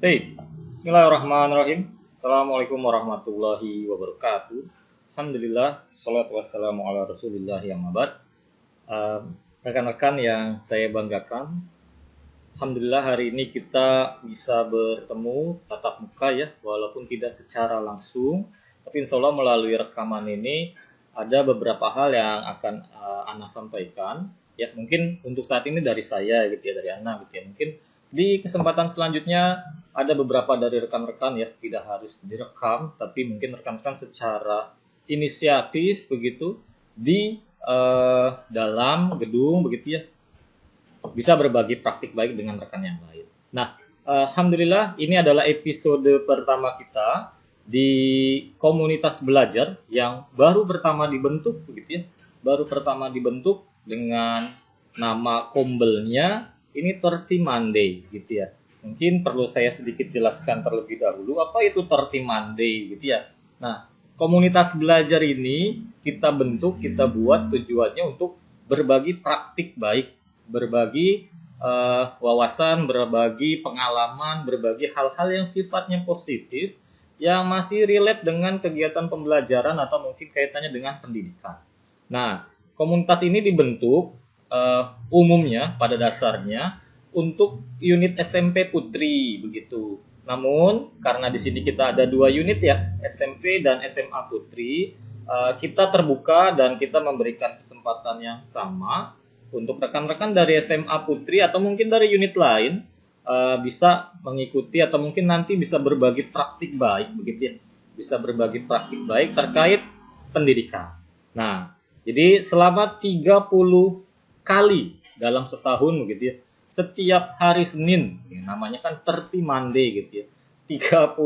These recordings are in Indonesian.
Baik, Bismillahirrahmanirrahim. Assalamualaikum warahmatullahi wabarakatuh. Alhamdulillah, salatu wassalamu ala rasulillah yang abad. Rekan-rekan yang saya banggakan, Alhamdulillah hari ini kita bisa bertemu tatap muka ya, walaupun tidak secara langsung. Tapi insya Allah melalui rekaman ini ada beberapa hal yang akan Ana sampaikan. Ya mungkin untuk saat ini dari saya gitu ya, dari Ana gitu ya. Mungkin di kesempatan selanjutnya ada beberapa dari rekan-rekan ya, tidak harus direkam, tapi mungkin rekan-rekan secara inisiatif begitu di dalam gedung begitu ya, bisa berbagi praktik baik dengan rekan yang lain. Nah, Alhamdulillah ini adalah episode pertama kita di komunitas belajar yang baru pertama dibentuk begitu ya, baru pertama dibentuk dengan nama kombelnya ini 30 Monday gitu ya. Mungkin perlu saya sedikit jelaskan terlebih dahulu apa itu 30 Monday gitu ya. Nah, komunitas belajar ini kita bentuk, kita buat tujuannya untuk berbagi praktik baik, berbagi wawasan, berbagi pengalaman, berbagi hal-hal yang sifatnya positif yang masih relate dengan kegiatan pembelajaran atau mungkin kaitannya dengan pendidikan. Nah, komunitas ini dibentuk umumnya pada dasarnya untuk unit SMP Putri begitu. Namun karena di sini kita ada 2 unit ya, SMP dan SMA Putri, kita terbuka dan kita memberikan kesempatan yang sama untuk rekan-rekan dari SMA Putri atau mungkin dari unit lain bisa mengikuti atau mungkin nanti bisa berbagi praktik baik begitu ya. Bisa berbagi praktik baik terkait pendidikan. Nah, jadi selama 30 kali dalam setahun begitu ya. Setiap hari Senin, ya, namanya kan 30 Monday gitu ya. 30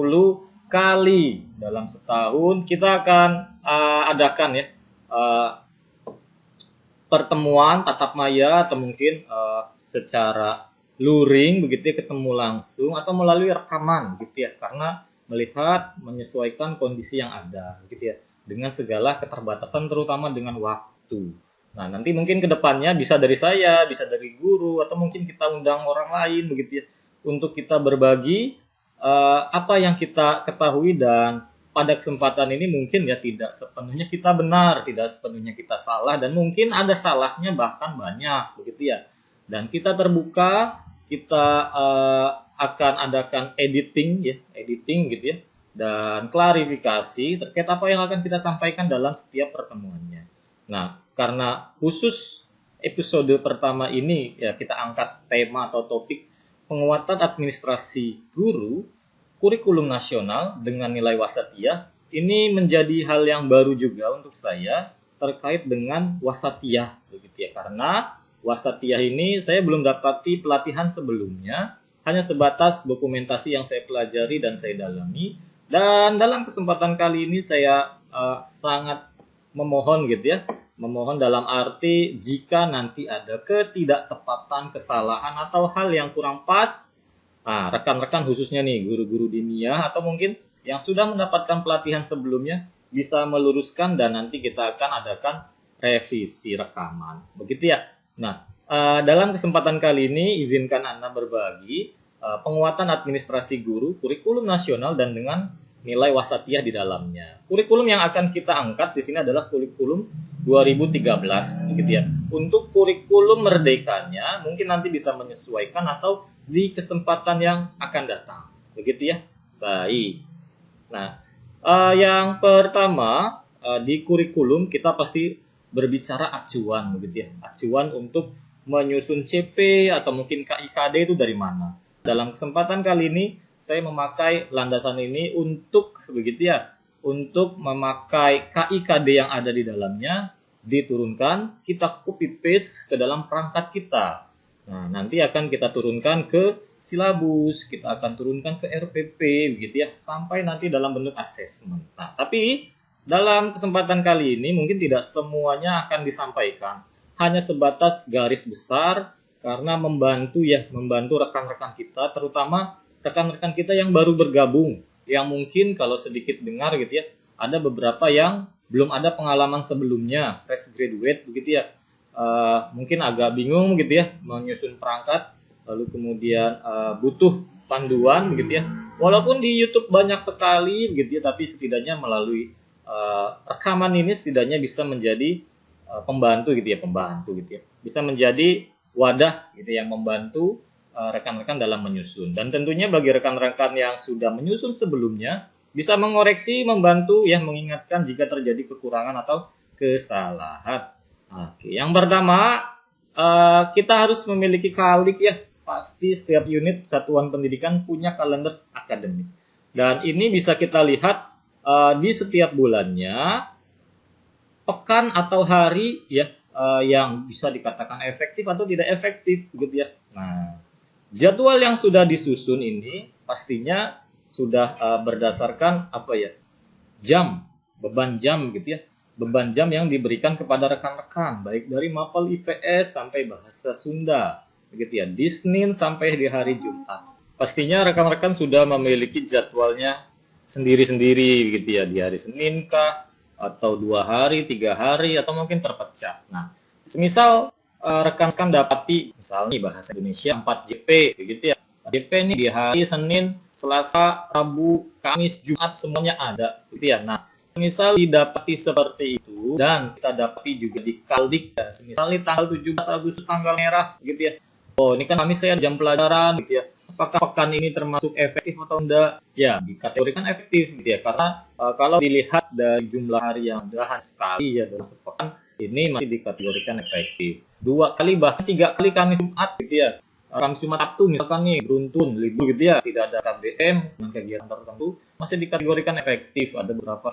kali dalam setahun kita akan adakan ya pertemuan tatap maya atau mungkin secara luring begitu ya, ketemu langsung atau melalui rekaman gitu ya, karena melihat menyesuaikan kondisi yang ada gitu ya, dengan segala keterbatasan terutama dengan waktu. Nah, nanti mungkin kedepannya bisa dari saya, bisa dari guru, atau mungkin kita undang orang lain begitu ya, untuk kita berbagi apa yang kita ketahui, dan pada kesempatan ini mungkin ya tidak sepenuhnya kita benar, tidak sepenuhnya kita salah, dan mungkin ada salahnya bahkan banyak begitu ya. Dan kita terbuka, kita akan adakan editing ya, editing gitu ya, dan klarifikasi terkait apa yang akan kita sampaikan dalam setiap pertemuannya. Nah, karena khusus episode pertama ini ya kita angkat tema atau topik penguatan administrasi guru kurikulum nasional dengan nilai wasatiyah. Ini menjadi hal yang baru juga untuk saya terkait dengan wasatiyah begitu ya, karena wasatiyah ini saya belum dapati pelatihan sebelumnya, hanya sebatas dokumentasi yang saya pelajari dan saya dalami. Dan dalam kesempatan kali ini saya sangat memohon gitu ya, memohon dalam arti jika nanti ada ketidaktepatan, kesalahan atau hal yang kurang pas, nah rekan-rekan khususnya nih guru-guru diniyah atau mungkin yang sudah mendapatkan pelatihan sebelumnya bisa meluruskan dan nanti kita akan adakan revisi rekaman begitu ya. Nah, dalam kesempatan kali ini izinkan Anda berbagi penguatan administrasi guru kurikulum nasional dan dengan nilai wasatiyah di dalamnya. Kurikulum yang akan kita angkat di sini adalah kurikulum 2013 gitu ya. Untuk kurikulum merdekanya mungkin nanti bisa menyesuaikan atau di kesempatan yang akan datang. Begitu ya. Baik. Nah, yang pertama di kurikulum kita pasti berbicara acuan begitu ya. Acuan untuk menyusun CP atau mungkin KIKD itu dari mana. Dalam kesempatan kali ini saya memakai landasan ini untuk begitu ya, untuk memakai KIKD yang ada di dalamnya diturunkan, kita copy paste ke dalam perangkat kita. Nah, nanti akan kita turunkan ke silabus, kita akan turunkan ke RPP begitu ya, sampai nanti dalam bentuk assessment. Nah, tapi dalam kesempatan kali ini mungkin tidak semuanya akan disampaikan, hanya sebatas garis besar karena membantu ya, membantu rekan-rekan kita, terutama rekan-rekan kita yang baru bergabung, yang mungkin kalau sedikit dengar gitu ya, ada beberapa yang belum ada pengalaman sebelumnya, fresh graduate begitu ya, mungkin agak bingung gitu ya menyusun perangkat, lalu kemudian butuh panduan begitu ya. Walaupun di YouTube banyak sekali begitu ya, tapi setidaknya melalui rekaman ini setidaknya bisa menjadi pembantu gitu ya, bisa menjadi wadah gitu yang membantu rekan-rekan dalam menyusun. Dan tentunya bagi rekan-rekan yang sudah menyusun sebelumnya bisa mengoreksi, membantu ya, mengingatkan jika terjadi kekurangan atau kesalahan. Oke, yang pertama kita harus memiliki kalik ya. Pasti setiap unit satuan pendidikan punya kalender akademik. Dan ini bisa kita lihat di setiap bulannya, pekan atau hari ya yang bisa dikatakan efektif atau tidak efektif gitu ya. Nah, jadwal yang sudah disusun ini pastinya sudah berdasarkan apa ya? Beban jam gitu ya. Beban jam yang diberikan kepada rekan-rekan baik dari mapel IPS sampai bahasa Sunda begitu ya, di Senin sampai di hari Jumat. Pastinya rekan-rekan sudah memiliki jadwalnya sendiri-sendiri gitu ya, di hari Senin kah, atau 2 hari, 3 hari, atau mungkin terpecah. Nah, semisal rekan-rekan dapati misalnya bahasa Indonesia 4 JP gitu ya. JP ini di hari Senin, Selasa, Rabu, Kamis, Jumat semuanya ada gitu ya. Nah, misal didapati seperti itu dan kita dapati juga di Kaldik ya, misalnya tanggal 17 Agustus tanggal merah gitu ya. Oh, ini kan kami saya jam pelajaran gitu ya. Apakah pekan ini termasuk efektif atau enggak? Ya, dikategorikan efektif gitu ya. Karena kalau dilihat dari jumlah hari yang ada sekali ya dalam sepekan, ini masih dikategorikan efektif. 2 kali bahkan 3 kali Kamis Jumat gitu ya. Kamis Jumat Sabtu misalkan nih beruntun libur gitu ya, tidak ada KBM dengan kegiatan tertentu, masih dikategorikan efektif. Ada beberapa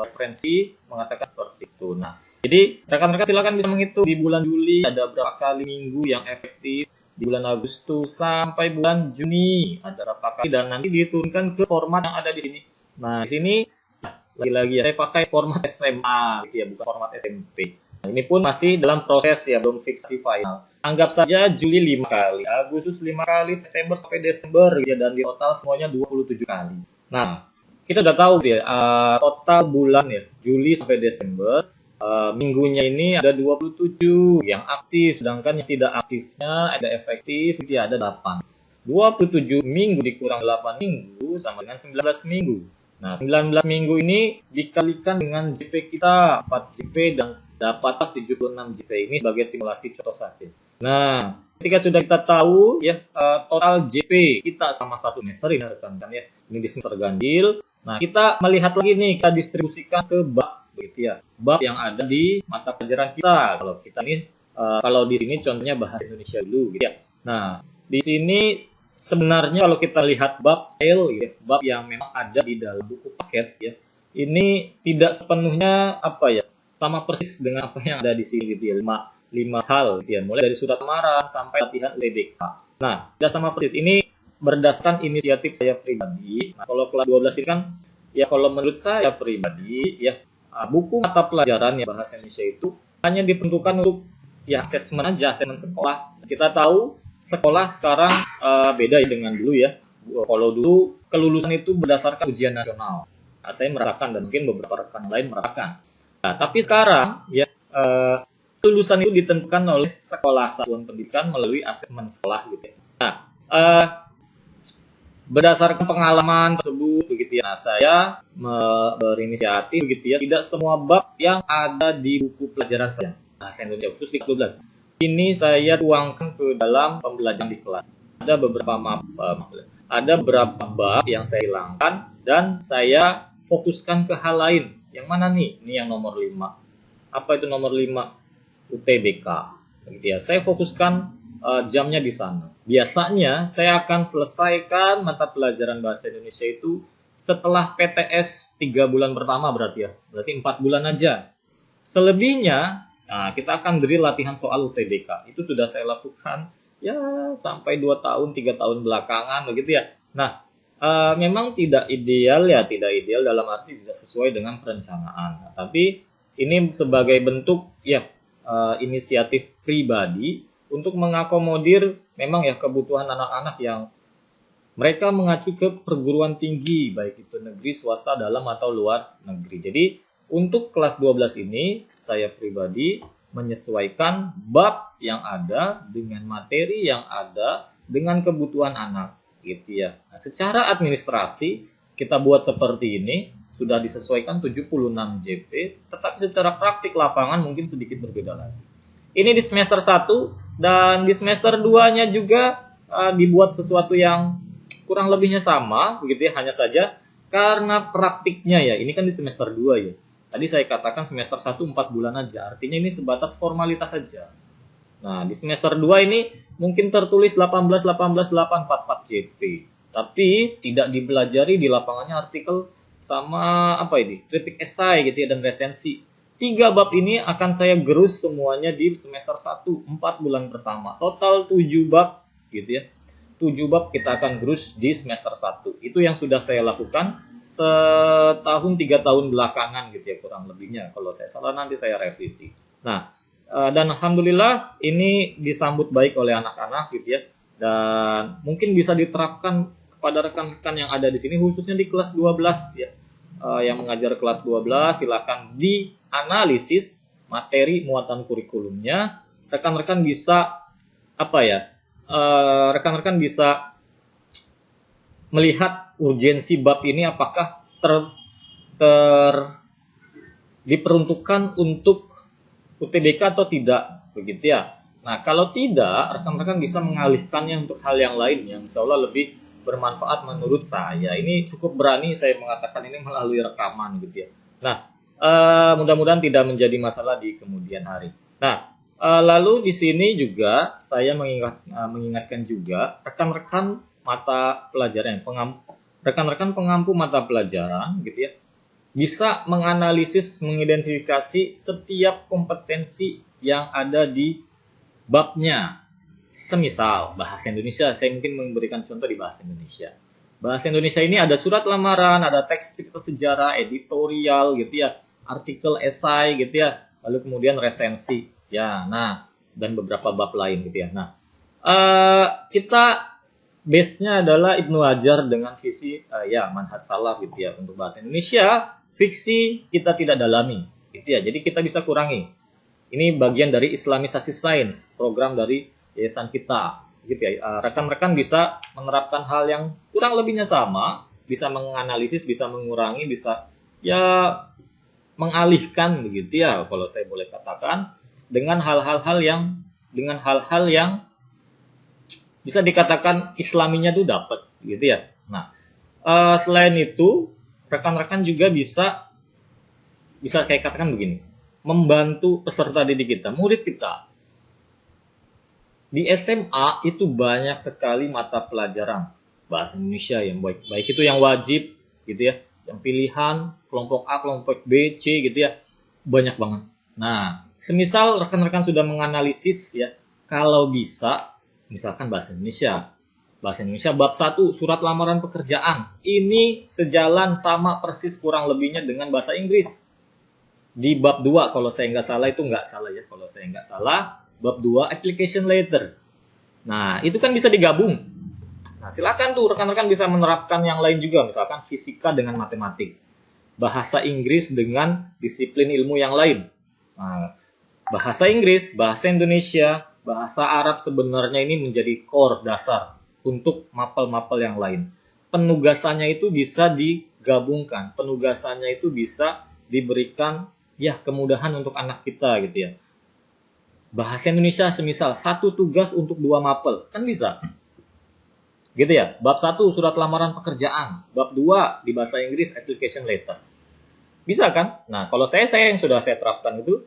referensi mengatakan seperti itu. Nah, jadi rekan-rekan silakan bisa menghitung di bulan Juli ada berapa kali minggu yang efektif, di bulan Agustus sampai bulan Juni ada berapa kali, dan nanti diturunkan ke format yang ada di sini. Nah, di sini lagi-lagi ya, saya pakai format SMA gitu ya, bukan format SMP. Nah, ini pun masih dalam proses ya, belum fiksi final. Anggap saja Juli 5 kali, Agustus 5 kali, September sampai Desember ya, dan di total semuanya 27 kali. Nah, kita udah tahu ya, total bulan ya, Juli sampai Desember, minggunya ini ada 27 yang aktif, sedangkan yang tidak aktifnya ada efektif ya, ada 8. 27 minggu dikurang 8 minggu sama dengan 19 minggu. Nah, 19 minggu ini dikalikan dengan JP kita 4 JP dan dapatlah 76 JP. Ini sebagai simulasi contoh saja. Nah, ketika sudah kita tahu ya total JP kita sama satu semester ini rekan-rekan ya. Ini di semester ganjil. Nah, kita melihat lagi nih, kita distribusikan ke bab begitu ya. Bab yang ada di mata pelajaran kita. Kalau kita nih kalau di sini contohnya bahasa Indonesia dulu gitu ya. Nah, di sini sebenarnya kalau kita lihat bab L ya, bab yang memang ada di dalam buku paket ya, ini tidak sepenuhnya apa ya, sama persis dengan apa yang ada di sini gitu ya. 5 hal gitu ya, mulai dari surat lamaran sampai latihan UTBK. Nah, tidak sama persis. Ini berdasarkan inisiatif saya pribadi. Nah, kalau kelas 12 ini kan ya, kalau menurut saya pribadi ya, buku mata pelajaran ya bahasa Indonesia itu hanya diperuntukkan untuk ya asesmen aja, asesmen sekolah. Kita tahu sekolah sekarang beda ya dengan dulu ya. Kalau dulu kelulusan itu berdasarkan ujian nasional. Nah, saya merasakan dan mungkin beberapa rekan lain merasakan. Nah, tapi sekarang ya kelulusan itu ditentukan oleh sekolah satuan pendidikan melalui asesmen sekolah gitu. Nah, berdasarkan pengalaman tersebut begitu ya, nah, saya berinisiatif begitu ya, tidak semua bab yang ada di buku pelajaran saya bahasa Indonesia khusus di kelas 12 ini saya tuangkan ke dalam pembelajaran di kelas. Ada beberapa bab yang saya hilangkan dan saya fokuskan ke hal lain. Yang mana nih? Ini yang nomor 5. Apa itu nomor 5? UTBK. Begitu ya. Saya fokuskan jamnya di sana. Biasanya saya akan selesaikan mata pelajaran bahasa Indonesia itu setelah PTS 3 bulan pertama berarti ya. Berarti 4 bulan aja. Selebihnya, nah, kita akan beri latihan soal UTBK. Itu sudah saya lakukan ya sampai 2 tahun, 3 tahun belakangan begitu ya. Nah, memang tidak ideal ya, tidak ideal dalam arti tidak sesuai dengan perencanaan. Nah, tapi ini sebagai bentuk ya inisiatif pribadi untuk mengakomodir memang ya kebutuhan anak-anak yang mereka mengacu ke perguruan tinggi, baik itu negeri, swasta, dalam atau luar negeri. Jadi untuk kelas 12 ini saya pribadi menyesuaikan bab yang ada dengan materi yang ada dengan kebutuhan anak. gitu ya. Nah, secara administrasi kita buat seperti ini sudah disesuaikan 76 JP, tetapi secara praktik lapangan mungkin sedikit berbeda lagi. Ini di semester 1 dan di semester 2-nya juga dibuat sesuatu yang kurang lebihnya sama begitu ya, hanya saja karena praktiknya ya, ini kan di semester 2 ya. Tadi saya katakan semester 1 4 bulan aja, artinya ini sebatas formalitas saja. Nah, di semester 2 ini mungkin tertulis 18-18-844 JP, tapi tidak dipelajari di lapangannya artikel sama apa ini, kritik esai gitu ya dan resensi. 3 bab ini akan saya gerus semuanya di semester 1 4 bulan pertama. Total 7 bab gitu ya. 7 bab kita akan gerus di semester 1. Itu yang sudah saya lakukan setahun 3 tahun belakangan gitu ya kurang lebihnya. Kalau saya salah nanti saya revisi. Nah, dan alhamdulillah ini disambut baik oleh anak-anak gitu ya. Dan mungkin bisa diterapkan kepada rekan-rekan yang ada di sini khususnya di kelas 12 ya. Yang mengajar kelas 12 silakan dianalisis materi muatan kurikulumnya. Rekan-rekan bisa apa ya? Rekan-rekan bisa melihat urgensi bab ini apakah diperuntukkan untuk UTBK atau tidak, begitu ya. Nah, kalau tidak, rekan-rekan bisa mengalihkannya untuk hal yang lain yang insya Allah lebih bermanfaat menurut saya. Ini cukup berani saya mengatakan ini melalui rekaman, gitu ya. Nah, mudah-mudahan tidak menjadi masalah di kemudian hari. Nah, lalu di sini juga saya mengingatkan juga rekan-rekan mata pelajaran, rekan-rekan pengampu mata pelajaran gitu ya, bisa menganalisis, mengidentifikasi setiap kompetensi yang ada di babnya. Semisal bahasa Indonesia, saya mungkin memberikan contoh di bahasa Indonesia. Bahasa Indonesia ini ada surat lamaran, ada teks cerita sejarah, editorial gitu ya, artikel esai gitu ya, lalu kemudian resensi. Ya, nah, dan beberapa bab lain gitu ya. Nah, kita base-nya adalah Ibnu Hajar dengan visi ya manhaj salaf gitu ya. Untuk bahasa Indonesia, fiksi kita tidak dalami gitu ya. Jadi kita bisa kurangi. Ini bagian dari Islamisasi Sains, program dari yayasan kita gitu ya. Rekan-rekan bisa menerapkan hal yang kurang lebihnya sama, bisa menganalisis, bisa mengurangi, bisa ya mengalihkan begitu ya kalau saya boleh katakan dengan hal-hal yang bisa dikatakan islaminya tuh dapat gitu ya. Nah, selain itu rekan-rekan juga bisa kayak katakan begini, membantu peserta didik kita, murid kita. Di SMA itu banyak sekali mata pelajaran bahasa Indonesia yang baik itu yang wajib gitu ya, yang pilihan kelompok A, kelompok B, C gitu ya, banyak banget. Nah, semisal rekan-rekan sudah menganalisis ya, kalau bisa, misalkan bahasa Indonesia bab 1 surat lamaran pekerjaan, ini sejalan sama persis kurang lebihnya dengan bahasa Inggris. Di bab 2 kalau saya nggak salah, itu nggak salah ya, kalau saya nggak salah, bab 2 application letter. Nah, itu kan bisa digabung. Nah, silakan tuh rekan-rekan bisa menerapkan yang lain juga, misalkan fisika dengan matematik, bahasa Inggris dengan disiplin ilmu yang lain. Nah, bahasa Inggris, bahasa Indonesia, bahasa Arab sebenarnya ini menjadi core dasar untuk mapel-mapel yang lain. Penugasannya itu bisa digabungkan, penugasannya itu bisa diberikan ya kemudahan untuk anak kita gitu ya. Bahasa Indonesia semisal 1 tugas untuk 2 mapel, kan bisa. Gitu ya. Bab 1 surat lamaran pekerjaan, bab 2 di bahasa Inggris application letter. Bisa kan? Nah, kalau saya yang sudah saya terapkan itu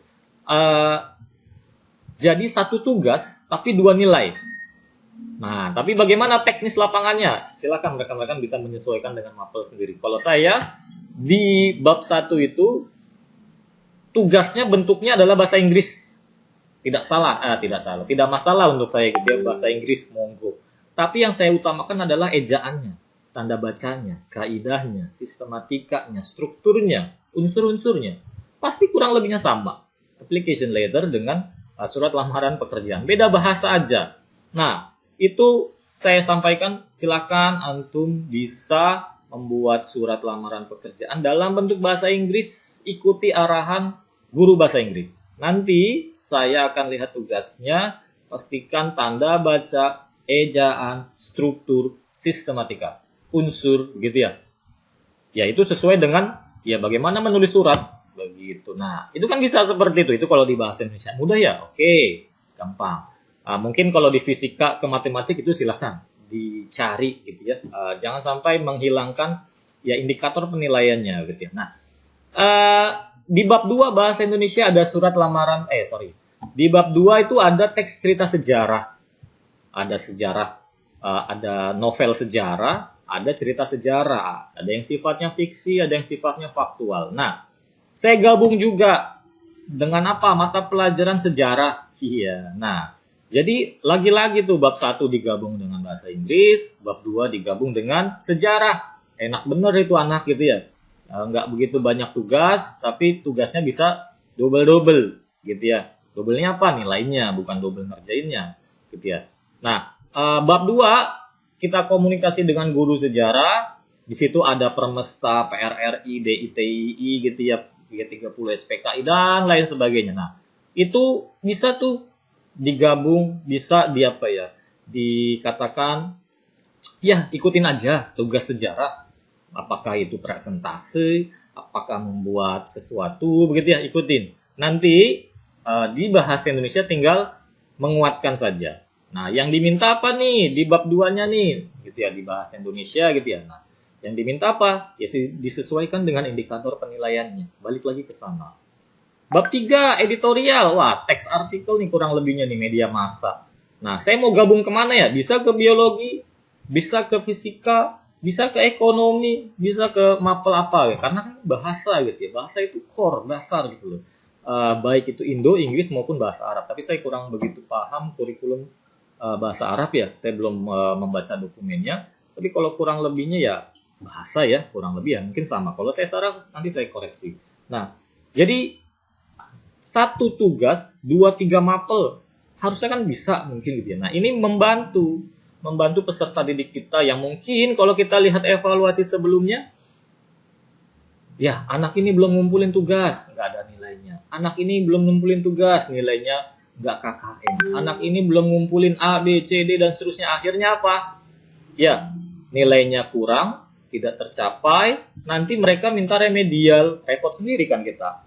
jadi 1 tugas tapi 2 nilai. Nah, tapi bagaimana teknis lapangannya? Silakan rekan-rekan bisa menyesuaikan dengan mapel sendiri. Kalau saya di bab 1 itu tugasnya bentuknya adalah bahasa Inggris. Tidak masalah untuk saya gitu, bahasa Inggris monggo. Tapi yang saya utamakan adalah ejaannya, tanda bacanya, kaidahnya, sistematikanya, strukturnya, unsur-unsurnya. Pasti kurang lebihnya sama. Application letter dengan surat lamaran pekerjaan. Beda bahasa aja. Nah, itu saya sampaikan, silakan antum bisa membuat surat lamaran pekerjaan dalam bentuk bahasa Inggris, ikuti arahan guru bahasa Inggris. Nanti saya akan lihat tugasnya, pastikan tanda baca, ejaan, struktur, sistematika, unsur gitu ya. Ya itu sesuai dengan ya bagaimana menulis surat begitu. Nah, itu kan bisa seperti itu. Itu kalau di bahasa Indonesia mudah ya. Oke, gampang. Mungkin kalau di fisika ke matematik itu silahkan dicari gitu ya. Jangan sampai menghilangkan ya indikator penilaiannya gitu ya. Nah, di bab 2 bahasa Indonesia ada surat lamaran Di bab 2 itu ada teks cerita sejarah. Ada sejarah, ada novel sejarah, ada cerita sejarah, ada yang sifatnya fiksi, ada yang sifatnya faktual. Nah, saya gabung juga dengan apa? Mata pelajaran sejarah. Iya. Nah, jadi lagi-lagi tuh bab 1 digabung dengan bahasa Inggris, bab 2 digabung dengan sejarah. Enak bener itu anak gitu ya. Nggak begitu banyak tugas, tapi tugasnya bisa double-double gitu ya. Double-nya apa? Nilainya, bukan double ngerjainnya gitu ya. Nah, bab 2 kita komunikasi dengan guru sejarah. Di situ ada Permesta, PRRI, DITII gitu ya, 30 SPKI dan lain sebagainya. Nah, itu bisa tuh digabung, bisa dikatakan ya ikutin aja tugas sejarah. Apakah itu presentase, apakah membuat sesuatu begitu ya, ikutin. Nanti di bahasa Indonesia tinggal menguatkan saja. Nah, yang diminta apa nih di bab 2-nya nih? Gitu ya, di bahasa Indonesia gitu ya. Nah, yang diminta apa? Ya disesuaikan dengan indikator penilaiannya. Balik lagi ke sana. Bab 3, editorial. Wah, teks artikel nih kurang lebihnya nih media massa. Nah, saya mau gabung kemana ya? Bisa ke biologi, bisa ke fisika, bisa ke ekonomi, bisa ke mapel apa ya. Karena kan bahasa gitu ya. Bahasa itu core, dasar gitu loh. Baik itu Indo, Inggris maupun bahasa Arab. Tapi saya kurang begitu paham kurikulum bahasa Arab ya. Saya belum membaca dokumennya. Tapi kalau kurang lebihnya ya bahasa ya, kurang lebih ya mungkin sama. Kalau saya salah nanti saya koreksi. Nah, jadi satu tugas 2-3 mapel harusnya kan bisa mungkin gitu ya. Nah, ini membantu peserta didik kita yang mungkin kalau kita lihat evaluasi sebelumnya, ya anak ini belum ngumpulin tugas, nggak ada nilainya. Anak ini belum ngumpulin tugas, nilainya nggak KKM. Anak ini belum ngumpulin A, B, C, D, dan seterusnya. Akhirnya apa? Ya, nilainya kurang, tidak tercapai, nanti mereka minta remedial, repot sendiri kan kita.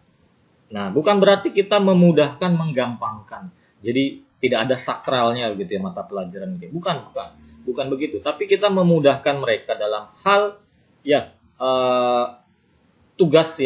Nah, bukan berarti kita memudahkan, menggampangkan. Jadi tidak ada sakralnya gitu ya mata pelajaran gitu. Bukan begitu. Tapi kita memudahkan mereka dalam hal ya tugas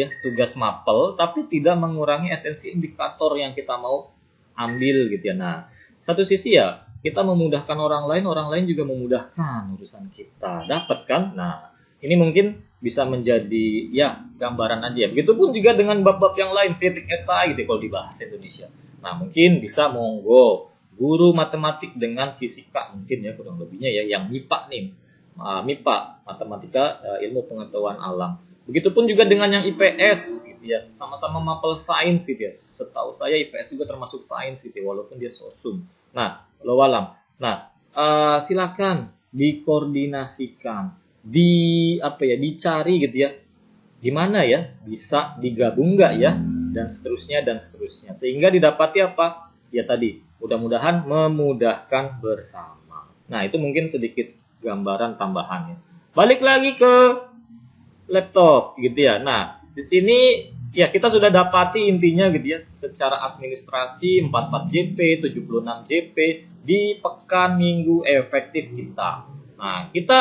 mapel, tapi tidak mengurangi esensi indikator yang kita mau ambil gitu ya. Nah, satu sisi ya kita memudahkan orang lain juga memudahkan urusan kita. Dapat kan? Nah, ini mungkin bisa menjadi ya gambaran aja ya. Begitupun juga dengan bab-bab yang lain, kritik esai gitu kalau di bahasa Indonesia. Nah, mungkin bisa monggo guru matematik dengan fisika mungkin ya kurang lebihnya ya yang MIPA nih. MIPA, matematika ilmu pengetahuan alam. Begitupun juga dengan yang IPS gitu ya. Sama-sama mapel sains gitu ya. Setahu saya IPS juga termasuk sains gitu ya, walaupun dia sosum. Nah, walau alam. Nah, silakan dikoordinasikan, dicari gitu ya. Gimana ya bisa digabung nggak ya dan seterusnya sehingga didapati apa? Ya tadi, mudah-mudahan memudahkan bersama. Nah, itu mungkin sedikit gambaran tambahannya. Balik lagi ke laptop gitu ya. Nah, di sini ya kita sudah dapati intinya gitu ya, secara administrasi 44 JP, 76 JP di pekan minggu efektif kita. Nah, kita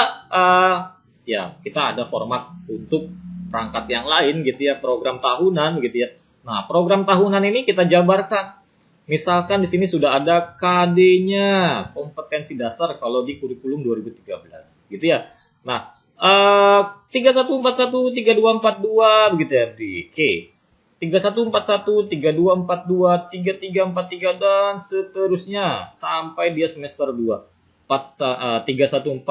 ada format untuk perangkat yang lain gitu ya, program tahunan gitu ya. Nah, program tahunan ini kita jabarkan. Misalkan di sini sudah ada KD-nya, kompetensi dasar kalau di kurikulum 2013 gitu ya. Nah, 3141, 3242 begitu ya di K. 3141, 3242, 3343 dan seterusnya sampai dia semester 2. 3114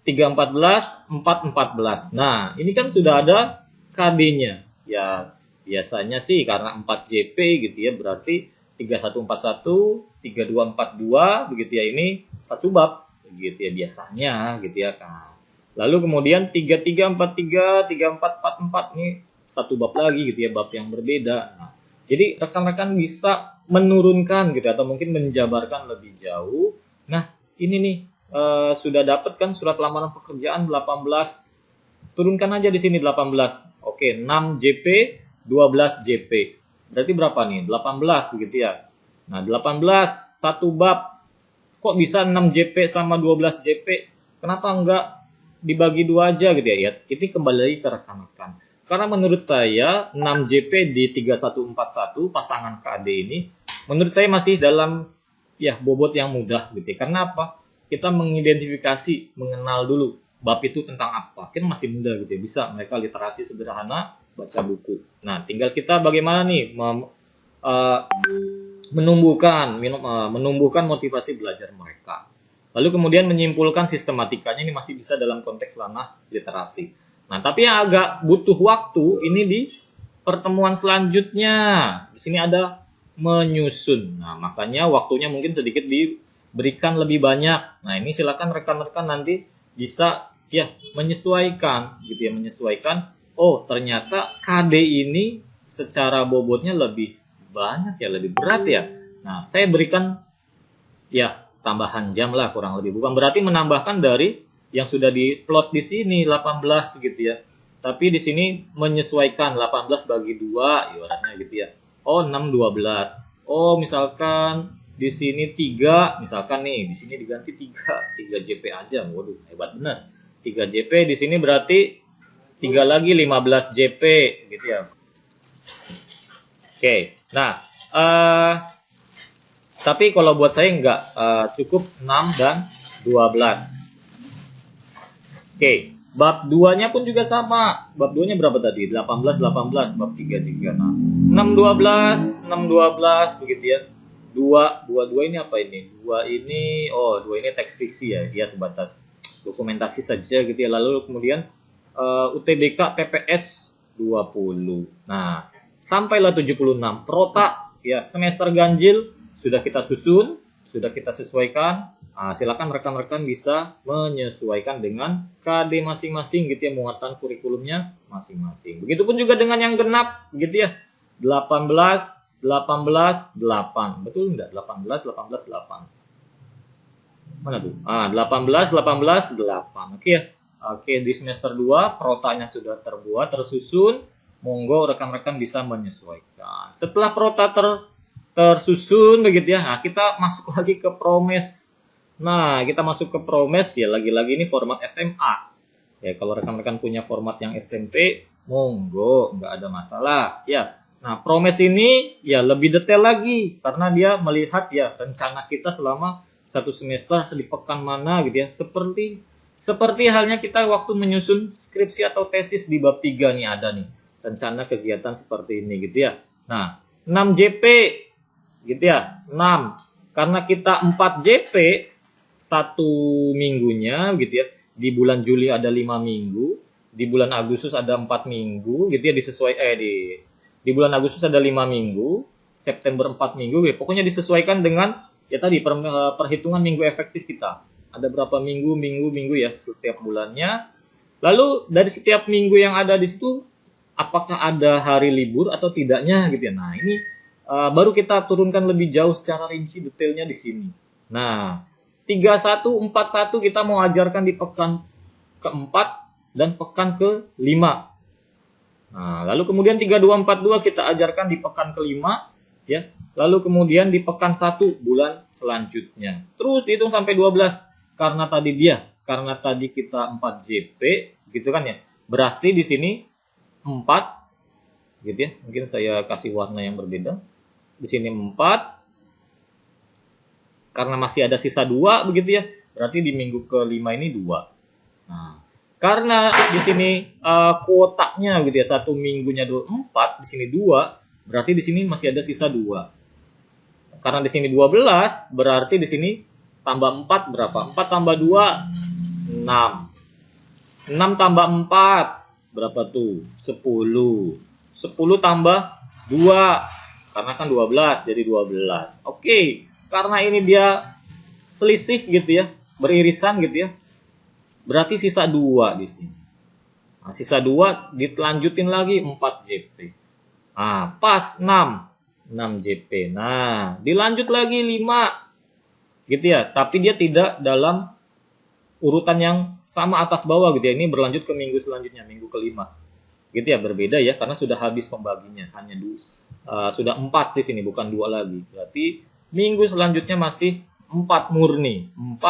314, 414. Nah, ini kan sudah ada KD-nya. Ya, biasanya sih karena 4 JP gitu ya, berarti 3141, 3242 begitu ya, ini satu bab gitu ya biasanya gitu ya kan. Lalu kemudian 3343, 3444 ini satu bab lagi gitu ya, bab yang berbeda. Nah, jadi rekan-rekan bisa menurunkan gitu atau mungkin menjabarkan lebih jauh. Nah, ini nih sudah dapat kan surat lamaran pekerjaan 18. Turunkan aja di sini 18. Oke, 6 JP, 12 JP. Berarti berapa nih? 18 begitu ya. Nah, 18 satu bab. Kok bisa 6 JP sama 12 JP? Kenapa enggak dibagi dua aja gitu ya? Ini kembali lagi ke rekan-rekan. Karena menurut saya 6 JP di 3141 pasangan KD ini menurut saya masih dalam ya bobot yang mudah gitu ya. Karena apa? Kita mengidentifikasi, mengenal dulu bab itu tentang apa. Kan masih muda gitu ya. Bisa mereka literasi sederhana, baca buku. Nah, tinggal kita bagaimana nih menumbuhkan motivasi belajar mereka. Lalu kemudian menyimpulkan sistematikanya ini masih bisa dalam konteks ranah literasi. Nah, tapi yang agak butuh waktu ini di pertemuan selanjutnya. Di sini ada menyusun. Nah, makanya waktunya mungkin sedikit diberikan lebih banyak. Nah, ini silakan rekan-rekan nanti bisa ya menyesuaikan gitu ya, menyesuaikan. Oh, ternyata KD ini secara bobotnya lebih banyak ya, lebih berat ya. Nah, saya berikan ya tambahan jam lah kurang lebih. Bukan berarti menambahkan dari yang sudah diplot di sini 18 gitu ya. Tapi di sini menyesuaikan 18 bagi 2 ibaratnya gitu ya. Oh, 6 12. Oh, misalkan di sini 3, misalkan nih, di sini diganti 3 JP aja. Waduh, hebat benar. 3 JP di sini berarti 3 lagi 15 JP gitu ya. Oke. Nah, tapi kalau buat saya enggak, cukup 6 dan 12. Oke, bab 2-nya pun juga sama. Bab 2-nya berapa tadi? 18, 18, bab 3 juga. Nah, 6, 12, 6, 12, begitu ya. 2 ini apa ini? 2 ini, 2 ini teks fiksi ya. Ya, sebatas dokumentasi saja gitu ya. Lalu kemudian UTBK PPS 20. Nah, sampailah 76. Prota, ya semester ganjil, sudah kita susun, sudah kita sesuaikan. Nah, silakan rekan-rekan bisa menyesuaikan dengan KD masing-masing gitu ya, muatan kurikulumnya masing-masing. Begitupun juga dengan yang genap gitu ya. 18, 18, 8. Betul enggak? 18, 18, 8. Mana tuh? 18, 18, 8. Oke ya. Oke, di semester 2 protanya sudah terbuat, tersusun. Monggo rekan-rekan bisa menyesuaikan. Setelah prota tersusun begitu ya. Nah, kita masuk lagi ke promes. Nah, kita masuk ke promes ya, lagi-lagi ini format SMA. Ya, kalau rekan-rekan punya format yang SMP, monggo, nggak ada masalah. Ya. Nah, promes ini ya lebih detail lagi karena dia melihat ya rencana kita selama satu semester di pekan mana gitu ya. Seperti halnya kita waktu menyusun skripsi atau tesis di bab 3 nih ada nih rencana kegiatan seperti ini gitu ya. Nah, 6 JP gitu ya, 6. Karena kita 4 JP satu minggunya gitu ya. Di bulan Juli ada 5 minggu, di bulan Agustus ada 4 minggu gitu ya, di bulan Agustus ada 5 minggu, September 4 minggu gitu. Pokoknya disesuaikan dengan ya tadi perhitungan minggu efektif kita. Ada berapa minggu ya setiap bulannya. Lalu dari setiap minggu yang ada di situ apakah ada hari libur atau tidaknya gitu ya. Nah, ini baru kita turunkan lebih jauh secara rinci detailnya di sini. Nah, 3141 kita mau ajarkan di pekan keempat dan pekan ke-5. Nah, lalu kemudian 3242 kita ajarkan di pekan ke-5 ya. Lalu kemudian di pekan 1 bulan selanjutnya. Terus dihitung sampai 12 karena tadi kita 4 JP gitu kan ya. Berarti di sini 4 gitu ya. Mungkin saya kasih warna yang berbeda. Di sini 4 karena masih ada sisa 2 begitu ya. Berarti di minggu ke-5 ini 2. Nah, karena di sini kuotanya gitu ya, satu minggunya 4, di sini 2, berarti di sini masih ada sisa 2. Karena di sini 12, berarti di sini tambah 4 berapa? 4 tambah 2 6. 6 tambah 4 berapa tuh? 10. 10 tambah 2 karena kan 12 jadi 12. Oke. Karena ini dia selisih gitu ya, beririsan gitu ya. Berarti sisa 2 di sini. Nah, sisa 2 dilanjutin lagi 4 JP. Nah, pas 6 JP. Nah, dilanjut lagi 5. Gitu ya, tapi dia tidak dalam urutan yang sama atas bawah gitu ya. Ini berlanjut ke minggu selanjutnya, minggu kelima. Gitu ya, berbeda ya karena sudah habis pembaginya, hanya sudah 4 di sini bukan 2 lagi. Berarti minggu selanjutnya masih 4 murni. 4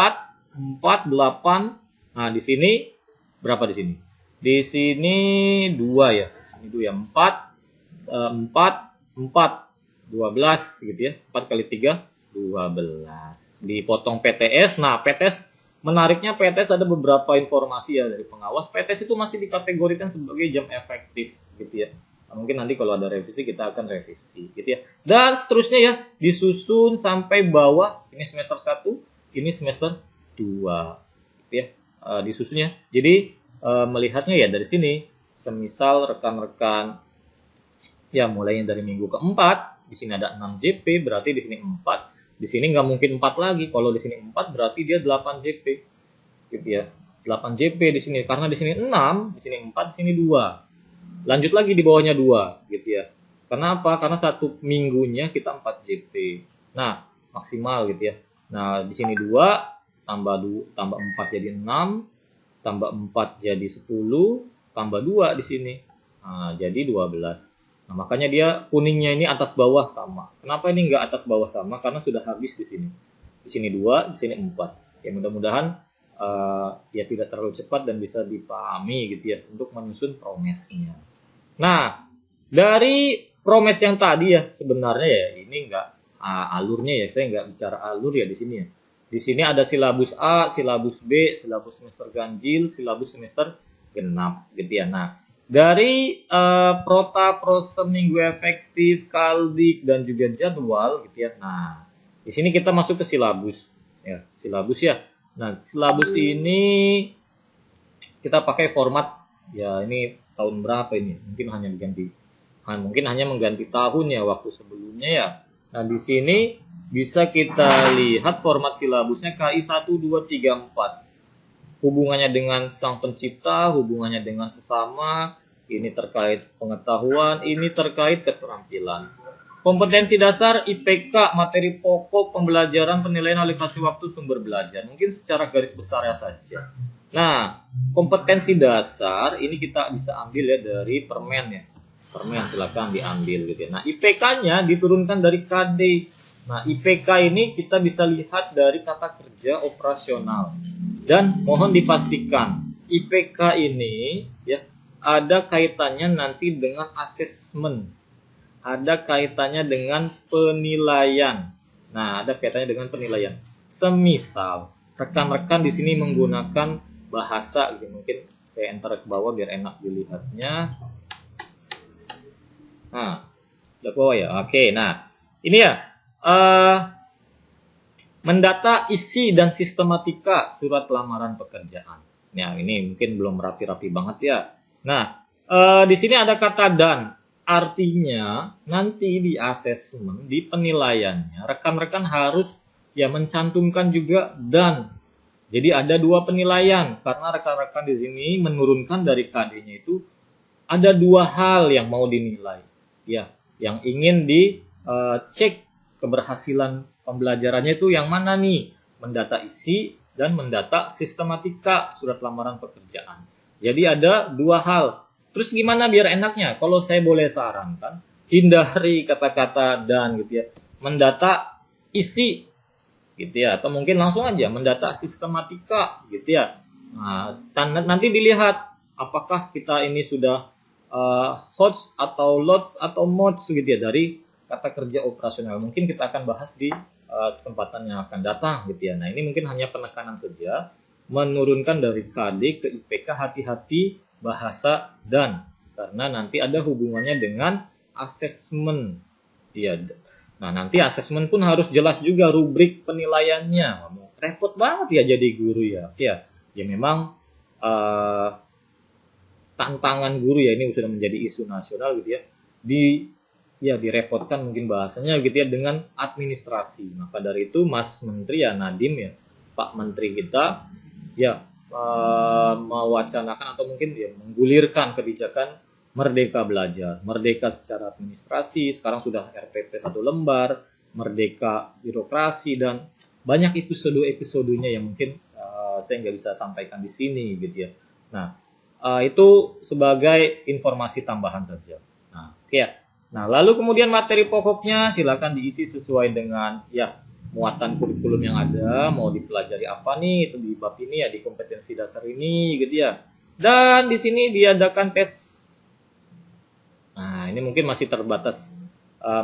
4 8. Nah, di sini berapa di sini? Di sini 2 ya. Di sini 2 ya. 4 12 gitu ya. 4 kali 3 12. Dipotong PTS. Nah, PTS menariknya, PTS ada beberapa informasi ya dari pengawas. PTS itu masih dikategorikan sebagai jam efektif gitu ya. Nah, mungkin nanti kalau ada revisi kita akan revisi gitu ya. Dan seterusnya ya, disusun sampai bawah. Ini semester 1, ini semester 2 gitu ya. Disusunnya. Jadi melihatnya ya dari sini, semisal rekan-rekan ya mulainya dari minggu keempat, di sini ada 6 JP, berarti di sini 4. Di sini nggak mungkin 4 lagi. Kalau di sini 4 berarti dia 8 JP. Gitu ya. 8 JP di sini karena di sini 6, di sini 4, di sini 2. Lanjut lagi di bawahnya 2 gitu ya. Kenapa? Karena satu minggunya kita 4 JP. Nah, maksimal gitu ya. Nah, di sini 2 tambah 4 jadi 6, tambah 4 jadi 10, tambah 2 di sini. Nah, jadi 12. Nah, makanya dia kuningnya ini atas bawah sama. Kenapa ini enggak atas bawah sama? Karena sudah habis di sini. Di sini 2, di sini 4. Ya mudah-mudahan ya tidak terlalu cepat dan bisa dipahami gitu ya untuk menyusun promesnya. Nah, dari promes yang tadi ya sebenarnya ya ini enggak alurnya ya, saya enggak bicara alur ya di sini ya. Di sini ada silabus A, silabus B, silabus semester ganjil, silabus semester genap gitu ya. Nah, dari prota, prose, minggu efektif, kaldik dan juga jadwal gitu ya. Nah, di sini kita masuk ke silabus ya, silabus ya. Nah, silabus ini kita pakai format ya, ini tahun berapa ini? Mungkin hanya mengganti tahun ya waktu sebelumnya ya. Nah, di sini bisa kita lihat format silabusnya KI 1 2 3 4. Hubungannya dengan sang pencipta, hubungannya dengan sesama, ini terkait pengetahuan, ini terkait keterampilan. Kompetensi dasar IPK, materi pokok pembelajaran, penilaian alokasi waktu sumber belajar. Mungkin secara garis besarnya saja. Nah, kompetensi dasar ini kita bisa ambil ya dari permen ya. Permen silakan diambil gitu ya. Nah, IPK-nya diturunkan dari KD. Nah, IPK ini kita bisa lihat dari kata kerja operasional. Dan mohon dipastikan IPK ini ya ada kaitannya nanti dengan asesmen. Ada kaitannya dengan penilaian. Nah, ada kaitannya dengan penilaian. Semisal rekan-rekan di sini menggunakan bahasa gitu. Mungkin saya enter ke bawah biar enak dilihatnya. Nah, ke bawah ya. Oke, nah ini ya. Mendata isi dan sistematika surat lamaran pekerjaan. Nah, ini mungkin belum rapi-rapi banget ya. Nah, di sini ada kata dan. Artinya nanti di asesmen, di penilaiannya, rekan-rekan harus ya mencantumkan juga dan. Jadi ada 2 penilaian karena rekan-rekan di sini menurunkan dari KD-nya itu ada 2 hal yang mau dinilai. Ya, yang ingin dicek keberhasilan pembelajarannya itu yang mana nih? Mendata isi dan mendata sistematika surat lamaran pekerjaan. Jadi ada 2 hal. Terus gimana biar enaknya? Kalau saya boleh sarankan, hindari kata-kata dan gitu ya. Mendata isi gitu ya, atau mungkin langsung aja mendata sistematika gitu ya. Nah, nanti dilihat apakah kita ini sudah HOTS atau LOTS atau MOTS gitu ya dari kata kerja operasional. Mungkin kita akan bahas di kesempatan yang akan datang gitu ya. Nah, ini mungkin hanya penekanan saja, menurunkan dari KD ke IPK, hati-hati bahasa dan karena nanti ada hubungannya dengan asesmen. Ya. Nah, nanti asesmen pun harus jelas juga rubrik penilaiannya. Repot banget ya jadi guru ya. Ya memang tantangan guru ya, ini sudah menjadi isu nasional gitu ya. Direpotkan mungkin bahasanya gitu ya dengan administrasi. Maka dari itu Mas Menteri ya, Nadiem ya, Pak Menteri kita ya mewacanakan atau mungkin ya menggulirkan kebijakan Merdeka Belajar, merdeka secara administrasi, sekarang sudah RPP 1 lembar, merdeka birokrasi dan banyak episode-episodenya yang mungkin saya nggak bisa sampaikan di sini gitu ya. Nah, itu sebagai informasi tambahan saja. Nah, oke ya. Nah, lalu kemudian materi pokoknya silakan diisi sesuai dengan ya muatan kurikulum yang ada, mau dipelajari apa nih itu di bab ini ya, di kompetensi dasar ini gitu ya. Dan di sini diadakan tes. Nah, ini mungkin masih terbatas,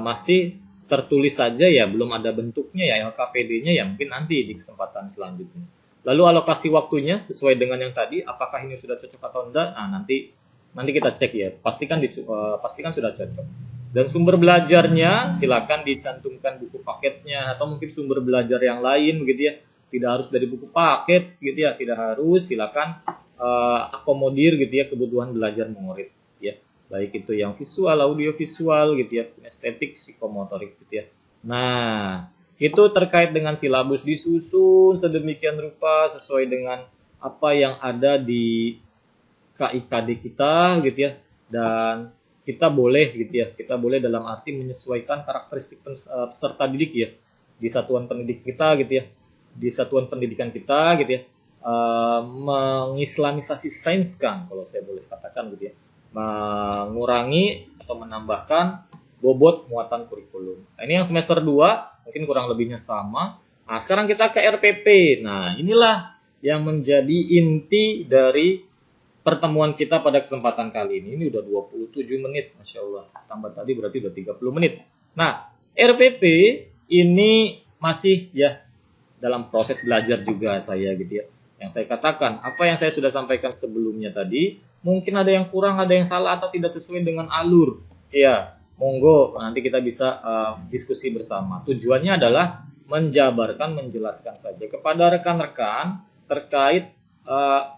masih tertulis saja ya, belum ada bentuknya ya LKPD-nya ya, mungkin nanti di kesempatan selanjutnya. Lalu alokasi waktunya sesuai dengan yang tadi, apakah ini sudah cocok atau enggak? Nah, nanti kita cek ya, pastikan sudah cocok. Dan sumber belajarnya silakan dicantumkan buku paketnya atau mungkin sumber belajar yang lain begitu ya. Tidak harus dari buku paket gitu ya, tidak harus, silakan akomodir gitu ya kebutuhan belajar murid ya. Baik itu yang visual, audio visual gitu ya, estetik, psikomotorik gitu ya. Nah, itu terkait dengan silabus disusun sedemikian rupa sesuai dengan apa yang ada di KIKD kita gitu ya. Dan kita boleh gitu ya, kita boleh dalam arti menyesuaikan karakteristik peserta didik ya di satuan pendidik kita gitu ya, di satuan pendidikan kita gitu ya, mengislamisasi sains kan kalau saya boleh katakan gitu ya, mengurangi atau menambahkan bobot muatan kurikulum. Nah, ini yang semester 2 mungkin kurang lebihnya sama. Nah, sekarang kita ke RPP. Nah, inilah yang menjadi inti dari pertemuan kita pada kesempatan kali ini. Ini udah 27 menit, Masya Allah. Tambah tadi berarti udah 30 menit. Nah, RPP ini masih ya dalam proses belajar juga saya gitu ya. Yang saya katakan, apa yang saya sudah sampaikan sebelumnya tadi, mungkin ada yang kurang, ada yang salah atau tidak sesuai dengan alur. Ya, monggo nanti kita bisa diskusi bersama. Tujuannya adalah menjabarkan, menjelaskan saja kepada rekan-rekan terkait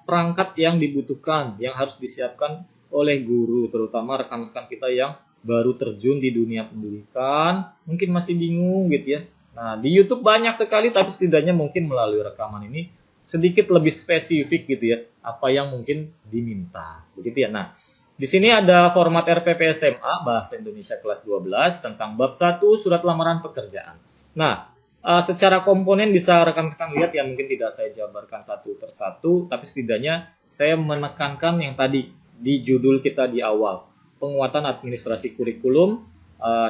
perangkat yang dibutuhkan, yang harus disiapkan oleh guru, terutama rekan-rekan kita yang baru terjun di dunia pendidikan, mungkin masih bingung gitu ya. Nah, di YouTube banyak sekali, tapi setidaknya mungkin melalui rekaman ini sedikit lebih spesifik gitu ya, apa yang mungkin diminta, begitu ya. Nah, di sini ada format RPP SMA Bahasa Indonesia kelas 12 tentang bab 1 surat lamaran pekerjaan. Nah, secara komponen bisa rekan-rekan lihat ya, mungkin tidak saya jabarkan satu persatu, tapi setidaknya saya menekankan yang tadi di judul kita di awal, penguatan administrasi kurikulum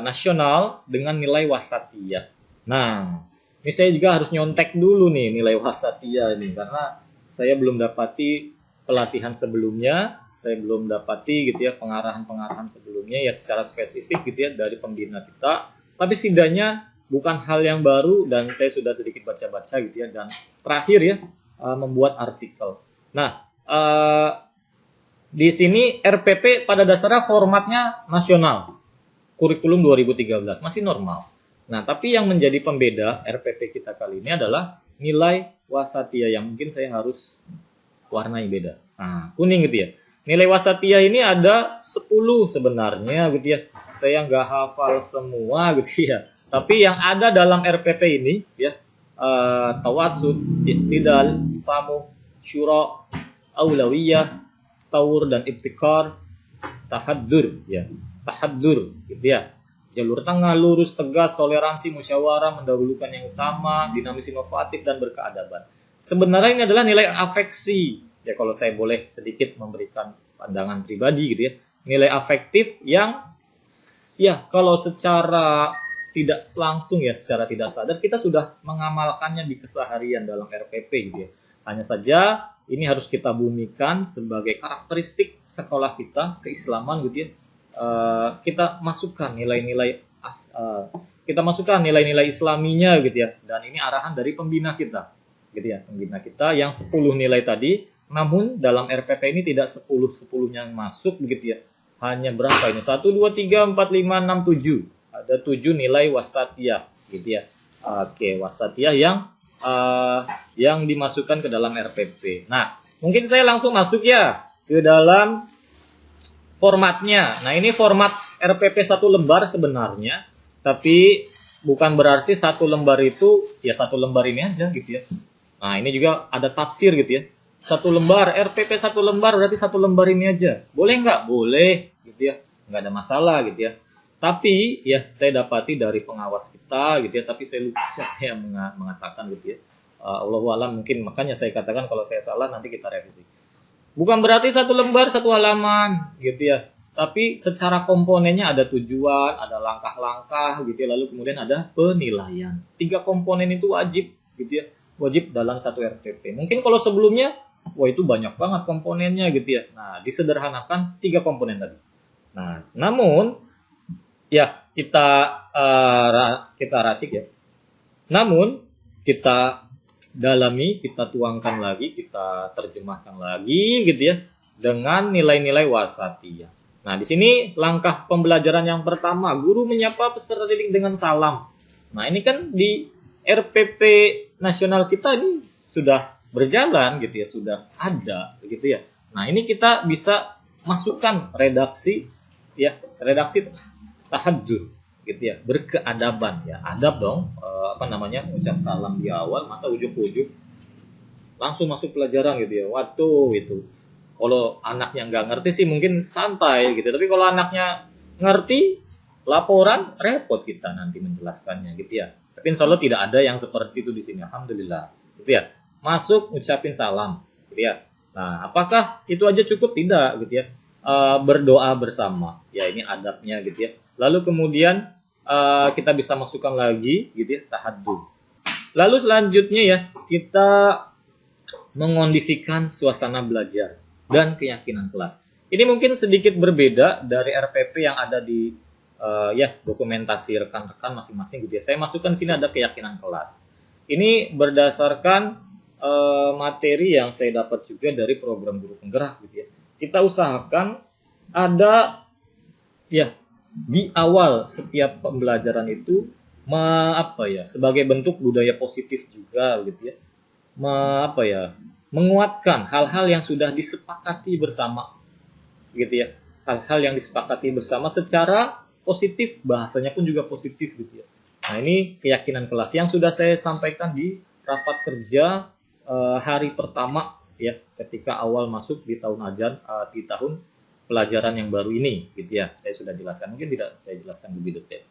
nasional dengan nilai wasatiyah. Nah, ini saya juga harus nyontek dulu nih nilai wasatiyah ini, karena saya belum dapati pelatihan sebelumnya, saya belum dapati gitu ya pengarahan-pengarahan sebelumnya ya secara spesifik gitu ya dari pembina kita, tapi setidaknya bukan hal yang baru dan saya sudah sedikit baca-baca gitu ya, dan terakhir ya membuat artikel. Nah, di sini RPP pada dasarnya formatnya nasional, kurikulum 2013 masih normal. Nah, tapi yang menjadi pembeda RPP kita kali ini adalah nilai wasatiyah yang mungkin saya harus warnai beda. Nah, kuning gitu ya. Nilai wasatiyah ini ada 10 sebenarnya gitu ya. Saya nggak hafal semua gitu ya. Tapi yang ada dalam RPP ini ya, tawasud, iktidal, samu, syura, aulawiyah, tawur dan ibtikar, tahaddur ya. Tahaddur gitu ya. Jalur tengah, lurus, tegas, toleransi, musyawarah, mendahulukan yang utama, dinamis, inovatif dan berkeadaban. Sebenarnya ini adalah nilai afeksi. Ya kalau saya boleh sedikit memberikan pandangan pribadi gitu ya. Nilai afektif yang ya kalau secara tidak langsung ya, secara tidak sadar kita sudah mengamalkannya di keseharian dalam RPP gitu ya. Hanya saja ini harus kita bumikan sebagai karakteristik sekolah kita, keislaman gitu ya. Kita masukkan nilai-nilai kita masukkan nilai-nilai islaminya gitu ya. Dan ini arahan dari pembina kita gitu ya, pembina kita yang 10 nilai tadi. Namun dalam RPP ini tidak 10-10-nya masuk begitu ya. Hanya berapa ini? 1, 2, 3, 4, 5, 6, 7. Ada 7 nilai wasatiyah gitu ya. Oke, wasatiyah yang dimasukkan ke dalam RPP. Nah, mungkin saya langsung masuk ya ke dalam formatnya. Nah, ini format RPP 1 lembar sebenarnya, tapi bukan berarti 1 lembar itu ya 1 lembar ini aja gitu ya. Nah, ini juga ada tafsir gitu ya. 1 lembar, RPP 1 lembar berarti 1 lembar ini aja. Boleh nggak? Boleh gitu ya. Nggak ada masalah gitu ya. Tapi ya saya dapati dari pengawas kita gitu ya, tapi saya lupa siapa yang mengatakan gitu ya. Allahu alam, mungkin makanya saya katakan kalau saya salah nanti kita revisi. Bukan berarti satu lembar satu halaman gitu ya. Tapi secara komponennya ada tujuan, ada langkah-langkah gitu ya, lalu kemudian ada penilaian. 3 komponen itu wajib gitu ya. Wajib dalam satu RPP. Mungkin kalau sebelumnya wah itu banyak banget komponennya gitu ya. Nah, disederhanakan 3 komponen tadi. Nah, namun ya kita racik ya. Namun kita dalami, kita tuangkan lagi, kita terjemahkan lagi gitu ya dengan nilai-nilai wasatiyah. Nah, di sini langkah pembelajaran yang pertama, guru menyapa peserta didik dengan salam. Nah, ini kan di RPP nasional kita ini sudah berjalan gitu ya, sudah ada gitu ya. Nah, ini kita bisa masukkan redaksi ya, redaksi tahaddur gitu ya, berkeadaban ya, adab dong, ucap salam di awal, masa ujuk-ujuk langsung masuk pelajaran gitu ya. Waduh, itu kalau anaknya nggak ngerti sih mungkin santai gitu, tapi kalau anaknya ngerti laporan repot kita nanti menjelaskannya gitu ya. Tapi insya Allah tidak ada yang seperti itu di sini, alhamdulillah gitu ya. Masuk ucapin salam gitu ya. Nah, apakah itu aja cukup? Tidak gitu ya. Berdoa bersama ya, ini adabnya gitu ya. Lalu kemudian kita bisa masukkan lagi gitu ya, tahaddur. Lalu selanjutnya ya, kita mengondisikan suasana belajar dan keyakinan kelas. Ini mungkin sedikit berbeda dari RPP yang ada di ya dokumentasi rekan-rekan masing-masing gitu ya. Saya masukkan sini ada keyakinan kelas. Ini berdasarkan materi yang saya dapat juga dari program guru penggerak gitu ya. Kita usahakan ada ya di awal setiap pembelajaran itu sebagai bentuk budaya positif juga gitu ya. Menguatkan hal-hal yang sudah disepakati bersama gitu ya. Hal-hal yang disepakati bersama secara positif, bahasanya pun juga positif gitu ya. Nah, ini keyakinan kelas yang sudah saya sampaikan di rapat kerja hari pertama ya, ketika awal masuk di tahun ajan, di tahun pelajaran yang baru ini gitu ya. Saya sudah jelaskan, mungkin tidak saya jelaskan lebih detail.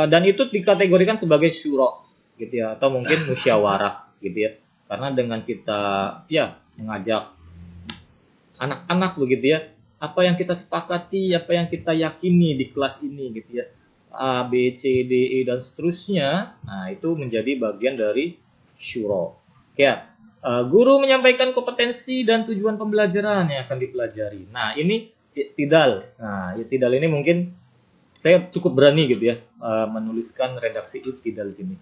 Dan itu dikategorikan sebagai syuro gitu ya, atau mungkin musyawarah gitu ya. Karena dengan kita ya mengajak anak-anak begitu ya, apa yang kita sepakati, apa yang kita yakini di kelas ini gitu ya, A, B, C, D, E dan seterusnya. Nah, itu menjadi bagian dari syuro. Ya, guru menyampaikan kompetensi dan tujuan pembelajaran yang akan dipelajari. Nah, ini iktidal. Nah, iktidal ini mungkin saya cukup berani gitu ya menuliskan redaksi iktidal di sini.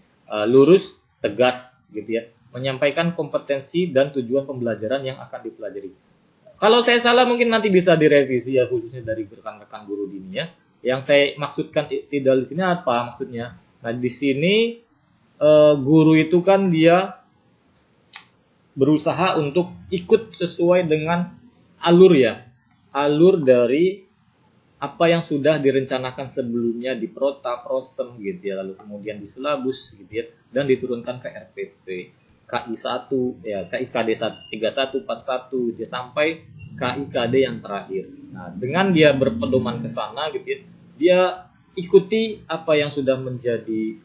Lurus, tegas gitu ya. Menyampaikan kompetensi dan tujuan pembelajaran yang akan dipelajari. Kalau saya salah mungkin nanti bisa direvisi ya, khususnya dari rekan-rekan guru dini ya. Yang saya maksudkan iktidal di sini apa maksudnya? Nah, di sini guru itu kan dia berusaha untuk ikut sesuai dengan alur ya. Alur dari apa yang sudah direncanakan sebelumnya di Prota, Prosem gitu ya, lalu kemudian di Silabus gitu ya, dan diturunkan ke RPP. KI 1 ya, KIKD 3141 gitu ya, sampai KIKD yang terakhir. Nah, dengan dia berpedoman ke sana gitu ya, dia ikuti apa yang sudah menjadi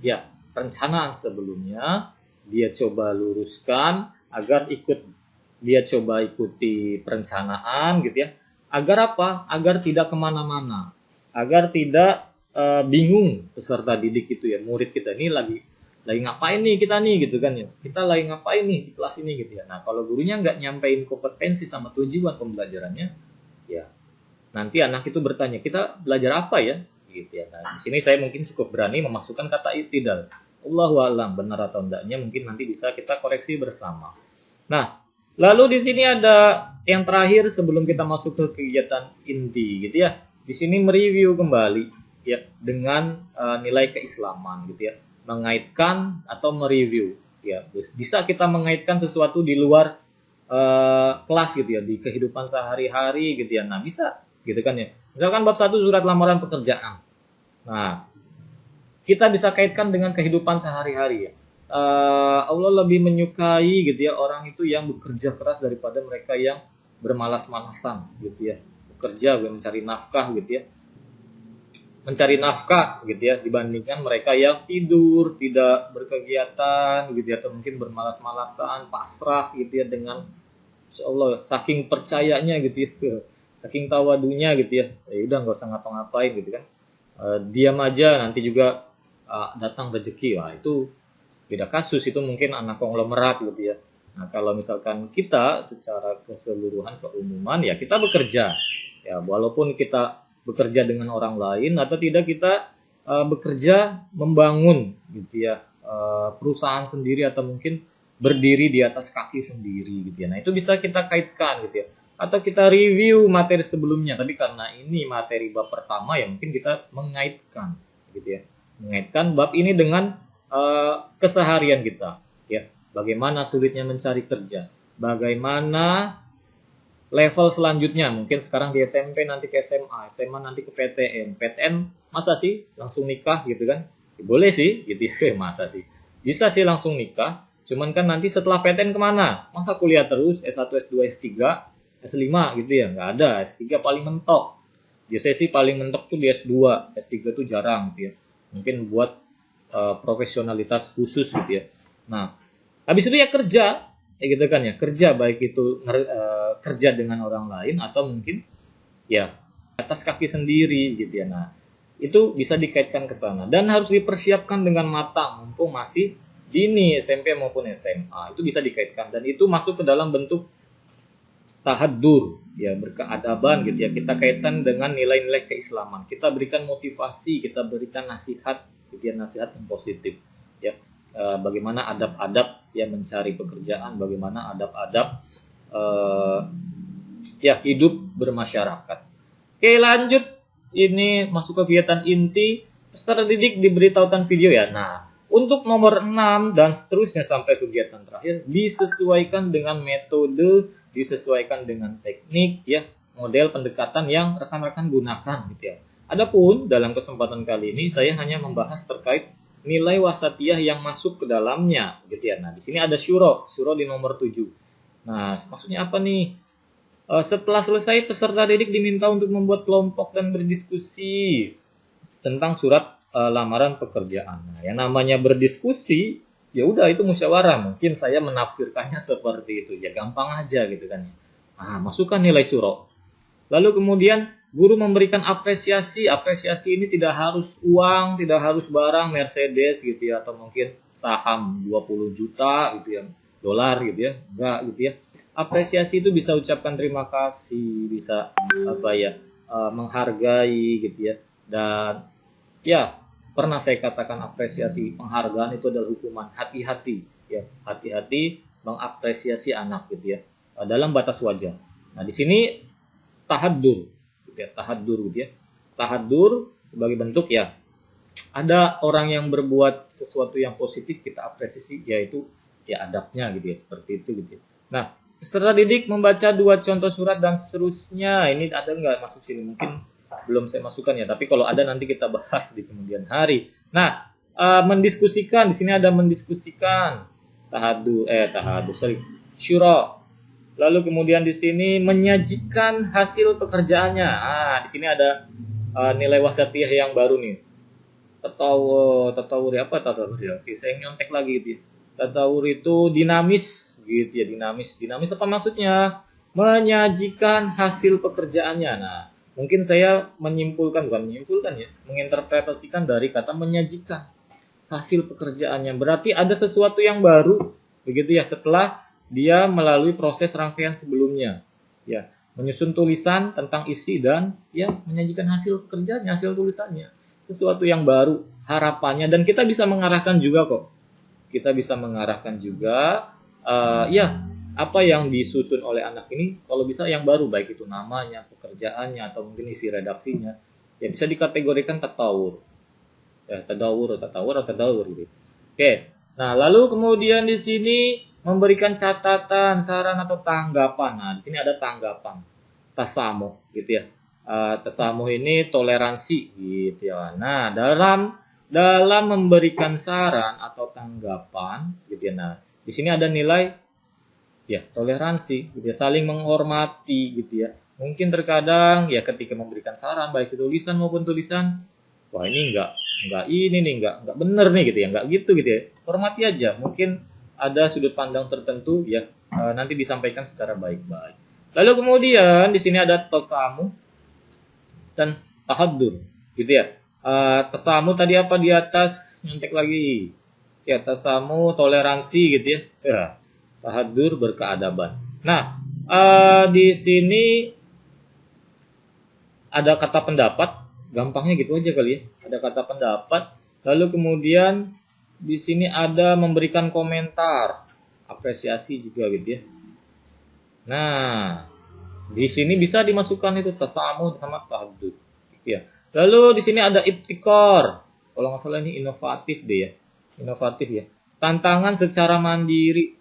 ya perencanaan sebelumnya, dia coba luruskan agar dia coba ikuti perencanaan gitu ya. Agar apa? Agar tidak kemana-mana, agar tidak bingung peserta didik itu ya, murid kita ini lagi ngapain nih kita nih gitu kan ya, kita lagi ngapain nih di kelas ini gitu ya. Nah, kalau gurunya nggak nyampein kompetensi sama tujuan pembelajarannya ya, nanti anak itu bertanya, kita belajar apa ya gitu ya. Nah, di sini saya mungkin cukup berani memasukkan kata iktidal. Allahu a'lam benar atau enggaknya mungkin nanti bisa kita koreksi bersama. Nah, lalu di sini ada yang terakhir sebelum kita masuk ke kegiatan inti gitu ya. Di sini mereview kembali ya dengan nilai keislaman gitu ya. Mengaitkan atau mereview ya, bisa kita mengaitkan sesuatu di luar kelas gitu ya, di kehidupan sehari-hari gitu ya. Nah, bisa gitu kan ya, misalkan bab 1 surat lamaran pekerjaan. Nah, kita bisa kaitkan dengan kehidupan sehari-hari ya. Allah lebih menyukai gitu ya orang itu yang bekerja keras daripada mereka yang bermalas-malasan gitu ya, bekerja mencari nafkah gitu ya. mencari nafkah gitu ya, dibandingkan mereka yang tidur, tidak berkegiatan gitu ya, atau mungkin bermalas-malasan, pasrah gitu ya, dengan Insya Allah saking percayanya gitu ya, saking tawadunya gitu ya, ya udah nggak usah ngapa-ngapain gitu kan. Diam aja nanti juga datang rezeki. Wah, itu beda kasus, itu mungkin anak konglomerat gitu ya. Nah, kalau misalkan kita secara keseluruhan keumuman ya kita bekerja. Ya, walaupun kita bekerja dengan orang lain atau tidak, kita bekerja membangun gitu ya, perusahaan sendiri atau mungkin berdiri di atas kaki sendiri gitu ya. Nah, itu bisa kita kaitkan gitu ya. Atau kita review materi sebelumnya, tapi karena ini materi bab pertama ya mungkin kita mengaitkan gitu ya. Mengaitkan bab ini dengan keseharian kita ya. Bagaimana sulitnya mencari kerja, bagaimana level selanjutnya, mungkin sekarang di SMP nanti ke SMA, SMA nanti ke PTN. PTN masa sih langsung nikah gitu kan? Ya, boleh sih gitu ya, masa sih? Bisa sih langsung nikah, cuman kan nanti setelah PTN kemana? Masa kuliah terus, S1, S2, S3, S5 gitu ya? Nggak ada, S3 paling mentok. Biasanya sih paling mentok tuh di S2, S3 tuh jarang gitu ya. Mungkin buat profesionalitas khusus gitu ya. Nah, habis itu ya kerja, ya gitu kan ya, kerja baik itu kerja dengan orang lain atau mungkin ya atas kaki sendiri gitu ya. Nah, itu bisa dikaitkan ke sana dan harus dipersiapkan dengan matang mumpung masih dini SMP maupun SMA. Itu bisa dikaitkan dan itu masuk ke dalam bentuk tahadur ya, berkeadaban gitu ya. Kita kaitan dengan nilai-nilai keislaman. Kita berikan motivasi, kita berikan nasihat gitu ya, nasihat yang positif ya. Bagaimana adab-adab ya mencari pekerjaan, bagaimana adab-adab ya hidup bermasyarakat. Oke, lanjut. Ini masuk kegiatan inti. Peserta didik diberi tautan video ya. Nah, untuk nomor 6 dan seterusnya sampai kegiatan terakhir disesuaikan dengan metode, disesuaikan dengan teknik ya, model pendekatan yang rekan-rekan gunakan gitu ya. Adapun dalam kesempatan kali ini saya hanya membahas terkait nilai wasatiyah yang masuk ke dalamnya gitu ya. Nah, di sini ada syuro di nomor 7. Nah, maksudnya apa nih? Setelah selesai, peserta didik diminta untuk membuat kelompok dan berdiskusi tentang surat lamaran pekerjaan. Nah, yang namanya berdiskusi, ya udah itu musyawarah. Mungkin saya menafsirkannya seperti itu. Ya gampang aja gitu kan. Nah, masukkan nilai surah. Lalu kemudian guru memberikan apresiasi. Apresiasi ini tidak harus uang, tidak harus barang Mercedes gitu ya, atau mungkin saham 20 juta gitu ya, dolar gitu ya. Enggak gitu ya. Apresiasi itu bisa ucapkan terima kasih, bisa apa ya, menghargai gitu ya. Dan ya, pernah saya katakan apresiasi penghargaan itu adalah hukuman. Hati-hati ya, hati-hati mengapresiasi anak gitu ya, dalam batas wajar. Nah, di sini tahadur gitu ya, tahadur gitu ya. Tahadur sebagai bentuk ya, ada orang yang berbuat sesuatu yang positif kita apresiasi, yaitu ya adabnya gitu ya, seperti itu gitu ya. Nah, peserta didik membaca 2 contoh surat dan seterusnya. Ini ada nggak masuk sini? Mungkin belum saya masukkan ya, tapi kalau ada nanti kita bahas di kemudian hari. Nah, mendiskusikan, di sini ada mendiskusikan syura. Lalu kemudian di sini menyajikan hasil pekerjaannya. Ah, di sini ada nilai wasatiyah yang baru nih. Tatawur apa tatawur ya? Oke, saya nyontek lagi gitu ya. Tatawur itu dinamis gitu ya, dinamis. Dinamis apa maksudnya? Menyajikan hasil pekerjaannya. Nah, mungkin saya bukan menyimpulkan ya, menginterpretasikan dari kata menyajikan hasil pekerjaannya. Berarti ada sesuatu yang baru begitu ya, setelah dia melalui proses rangkaian sebelumnya. Ya, menyusun tulisan tentang isi dan ya menyajikan hasil pekerjaannya, hasil tulisannya. Sesuatu yang baru harapannya, dan kita bisa mengarahkan juga kok. Kita bisa mengarahkan juga ya apa yang disusun oleh anak ini, kalau bisa yang baru, baik itu namanya, pekerjaannya, atau mungkin isi redaksinya, ya bisa dikategorikan tatawur ya, tatawur gitu. Oke, nah lalu kemudian di sini memberikan catatan, saran atau tanggapan. Nah, di sini ada tanggapan, tasamuh gitu ya. Tasamuh ini toleransi gitu ya. Nah, dalam memberikan saran atau tanggapan gitu ya. Nah, di sini ada nilai ya toleransi gitu ya, saling menghormati gitu ya. Mungkin terkadang ya ketika memberikan saran baik itu tulisan maupun tulisan, wah ini nggak ini nih, nggak bener nih gitu ya, nggak gitu gitu ya. Hormati aja, mungkin ada sudut pandang tertentu ya, nanti disampaikan secara baik-baik. Lalu kemudian di sini ada tasamu dan tahaddur gitu ya. Tasamu tadi apa di atas, nyontek lagi ya, tasamu toleransi gitu ya, ya. Tahaddur berkeadaban. Nah, di sini ada kata pendapat, gampangnya gitu aja kali ya. Ada kata pendapat, lalu kemudian di sini ada memberikan komentar, apresiasi juga gitu ya. Nah, di sini bisa dimasukkan itu tasamu sama tahaddur, gitu ya. Lalu di sini ada ibtikor, kalau nggak salah ini inovatif deh ya, inovatif ya. Tantangan secara mandiri,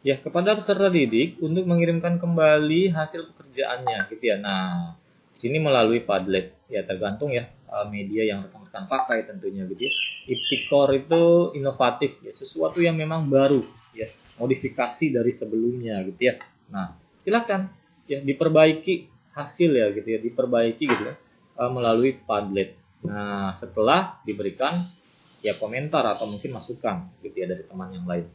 ya kepada peserta didik untuk mengirimkan kembali hasil pekerjaannya gitu ya. Nah, di sini melalui Padlet ya, tergantung ya media yang rekan-rekan pakai tentunya gitu ya. Iptikor itu inovatif ya, sesuatu yang memang baru ya, modifikasi dari sebelumnya gitu ya. Nah, silakan ya diperbaiki hasil ya gitu ya, diperbaiki gitu ya melalui Padlet. Nah, setelah diberikan ya komentar atau mungkin masukan gitu ya dari teman yang lain.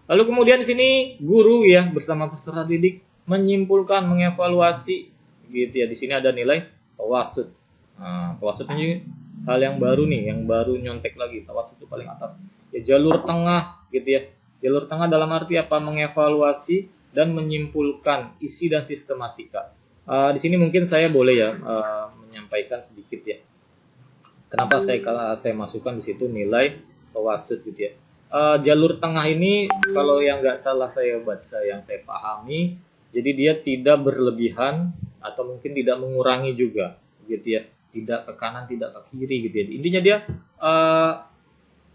Lalu kemudian di sini guru ya bersama peserta didik menyimpulkan, mengevaluasi gitu ya. Di sini ada nilai tawasud. Nah, tawasud ini hal yang baru nih, yang baru nyontek lagi. Tawasud itu paling atas. Ya jalur tengah gitu ya. Jalur tengah dalam arti apa? Mengevaluasi dan menyimpulkan isi dan sistematika. Di sini mungkin saya boleh ya menyampaikan sedikit ya. Kenapa saya masukkan di situ nilai tawasud gitu ya. Jalur tengah ini kalau yang nggak salah saya baca, yang saya pahami, jadi dia tidak berlebihan atau mungkin tidak mengurangi juga gitu ya, tidak ke kanan tidak ke kiri gitu ya. Intinya dia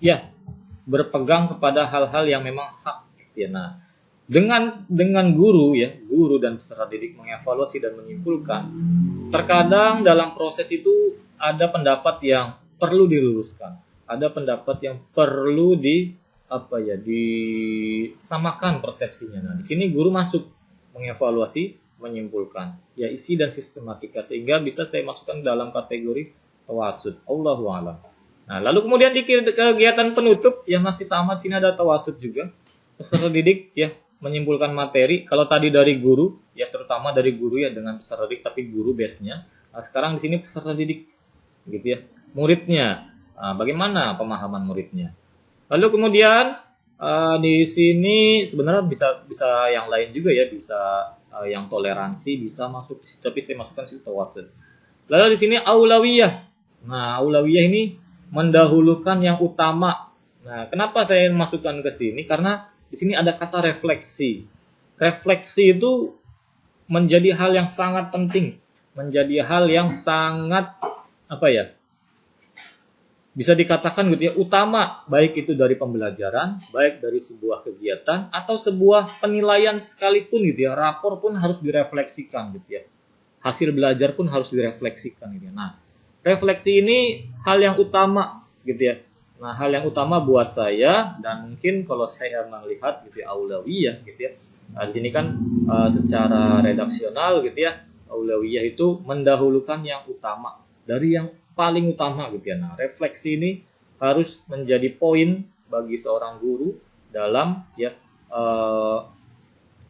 ya berpegang kepada hal-hal yang memang hak gitu ya. Nah, dengan guru ya, guru dan peserta didik mengevaluasi dan menyimpulkan, terkadang dalam proses itu ada pendapat yang perlu diluruskan, ada pendapat yang perlu disamakan persepsinya. Nah, di sini guru masuk mengevaluasi, menyimpulkan ya isi dan sistematika, sehingga bisa saya masukkan dalam kategori tawasud. Allahu a'lam. Nah, lalu kemudian di kegiatan penutup yang masih sama, di sini ada tawasud juga. Peserta didik ya menyimpulkan materi. Kalau tadi dari guru ya, terutama dari guru ya dengan peserta didik, tapi guru base-nya. Nah, sekarang di sini peserta didik gitu ya, muridnya. Nah, bagaimana pemahaman muridnya? Lalu kemudian di sini sebenarnya bisa yang lain juga ya, bisa yang toleransi bisa masuk, tapi saya masukkan situ tawasud. Lalu di sini aulawiyah. Nah, aulawiyah ini mendahulukan yang utama. Nah, kenapa saya masukkan ke sini? Karena di sini ada kata refleksi. Refleksi itu menjadi hal yang sangat penting, menjadi hal yang sangat bisa dikatakan gitu ya, utama, baik itu dari pembelajaran, baik dari sebuah kegiatan atau sebuah penilaian sekalipun gitu ya, rapor pun harus direfleksikan gitu ya. Hasil belajar pun harus direfleksikan gitu ya. Nah, refleksi ini hal yang utama gitu ya. Nah, hal yang utama buat saya, dan mungkin kalau saya melihat gitu ya, aulawiyah gitu ya. Nah, di sini kan secara redaksional gitu ya, aulawiyah itu mendahulukan yang utama dari yang paling utama gitu ya. Nah, refleksi ini harus menjadi poin bagi seorang guru dalam ya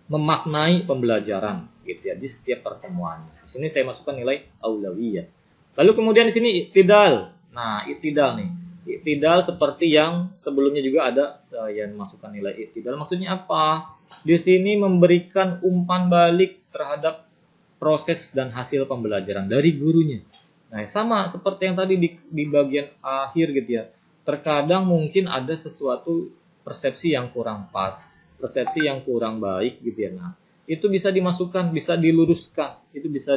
memaknai pembelajaran gitu ya di setiap pertemuan. Di sini saya masukkan nilai aulawiyah. Lalu kemudian di sini iktidal. Nah, iktidal nih. Iktidal seperti yang sebelumnya juga ada saya masukkan nilai iktidal. Maksudnya apa? Di sini memberikan umpan balik terhadap proses dan hasil pembelajaran dari gurunya. Nah, sama seperti yang tadi di bagian akhir gitu ya. Terkadang mungkin ada sesuatu persepsi yang kurang pas, persepsi yang kurang baik gitu ya. Nah, itu bisa dimasukkan, bisa diluruskan, itu bisa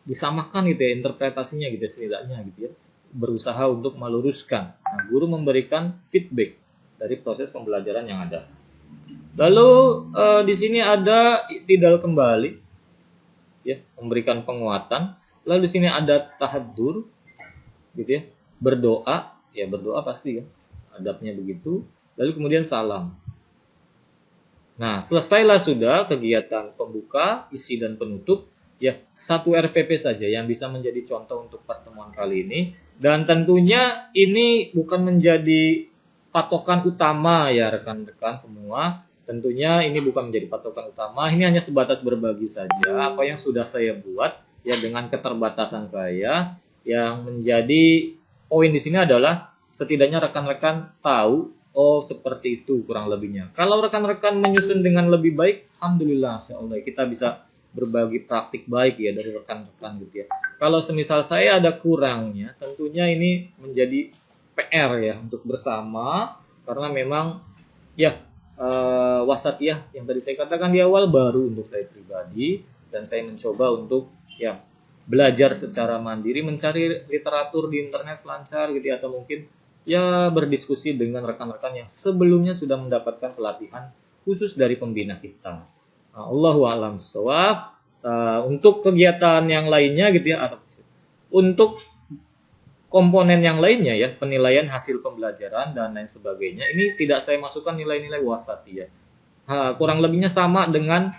disamakan gitu ya interpretasinya gitu ya, setidaknya gitu ya. Berusaha untuk meluruskan. Nah, guru memberikan feedback dari proses pembelajaran yang ada. Lalu di sini ada iktidal kembali. Ya, memberikan penguatan. Lalu di sini ada tahaddur gitu ya, berdoa, ya berdoa pasti ya, adabnya begitu. Lalu kemudian salam. Nah, selesailah sudah kegiatan pembuka, isi dan penutup. ya satu RPP saja yang bisa menjadi contoh untuk pertemuan kali ini. Dan tentunya ini bukan menjadi patokan utama ya rekan-rekan semua. Tentunya ini bukan menjadi patokan utama. Ini hanya sebatas berbagi saja apa yang sudah saya buat ya dengan keterbatasan saya. Yang menjadi poin di sini adalah setidaknya rekan-rekan tahu oh seperti itu kurang lebihnya. Kalau rekan-rekan menyusun dengan lebih baik, alhamdulillah insyaallah kita bisa berbagi praktik baik ya dari rekan-rekan gitu ya. Kalau semisal saya ada kurangnya, tentunya ini menjadi PR ya untuk bersama karena memang ya wasatiyah yang tadi saya katakan di awal baru untuk saya pribadi dan saya mencoba untuk ya belajar secara mandiri, mencari literatur di internet selancar gitu ya, atau mungkin ya berdiskusi dengan rekan-rekan yang sebelumnya sudah mendapatkan pelatihan khusus dari pembina kita. Allahu a'lam shawab. Untuk kegiatan yang lainnya gitu ya, atau untuk komponen yang lainnya ya, penilaian hasil pembelajaran dan lain sebagainya, ini tidak saya masukkan nilai-nilai wasatiyah. Kurang lebihnya sama dengan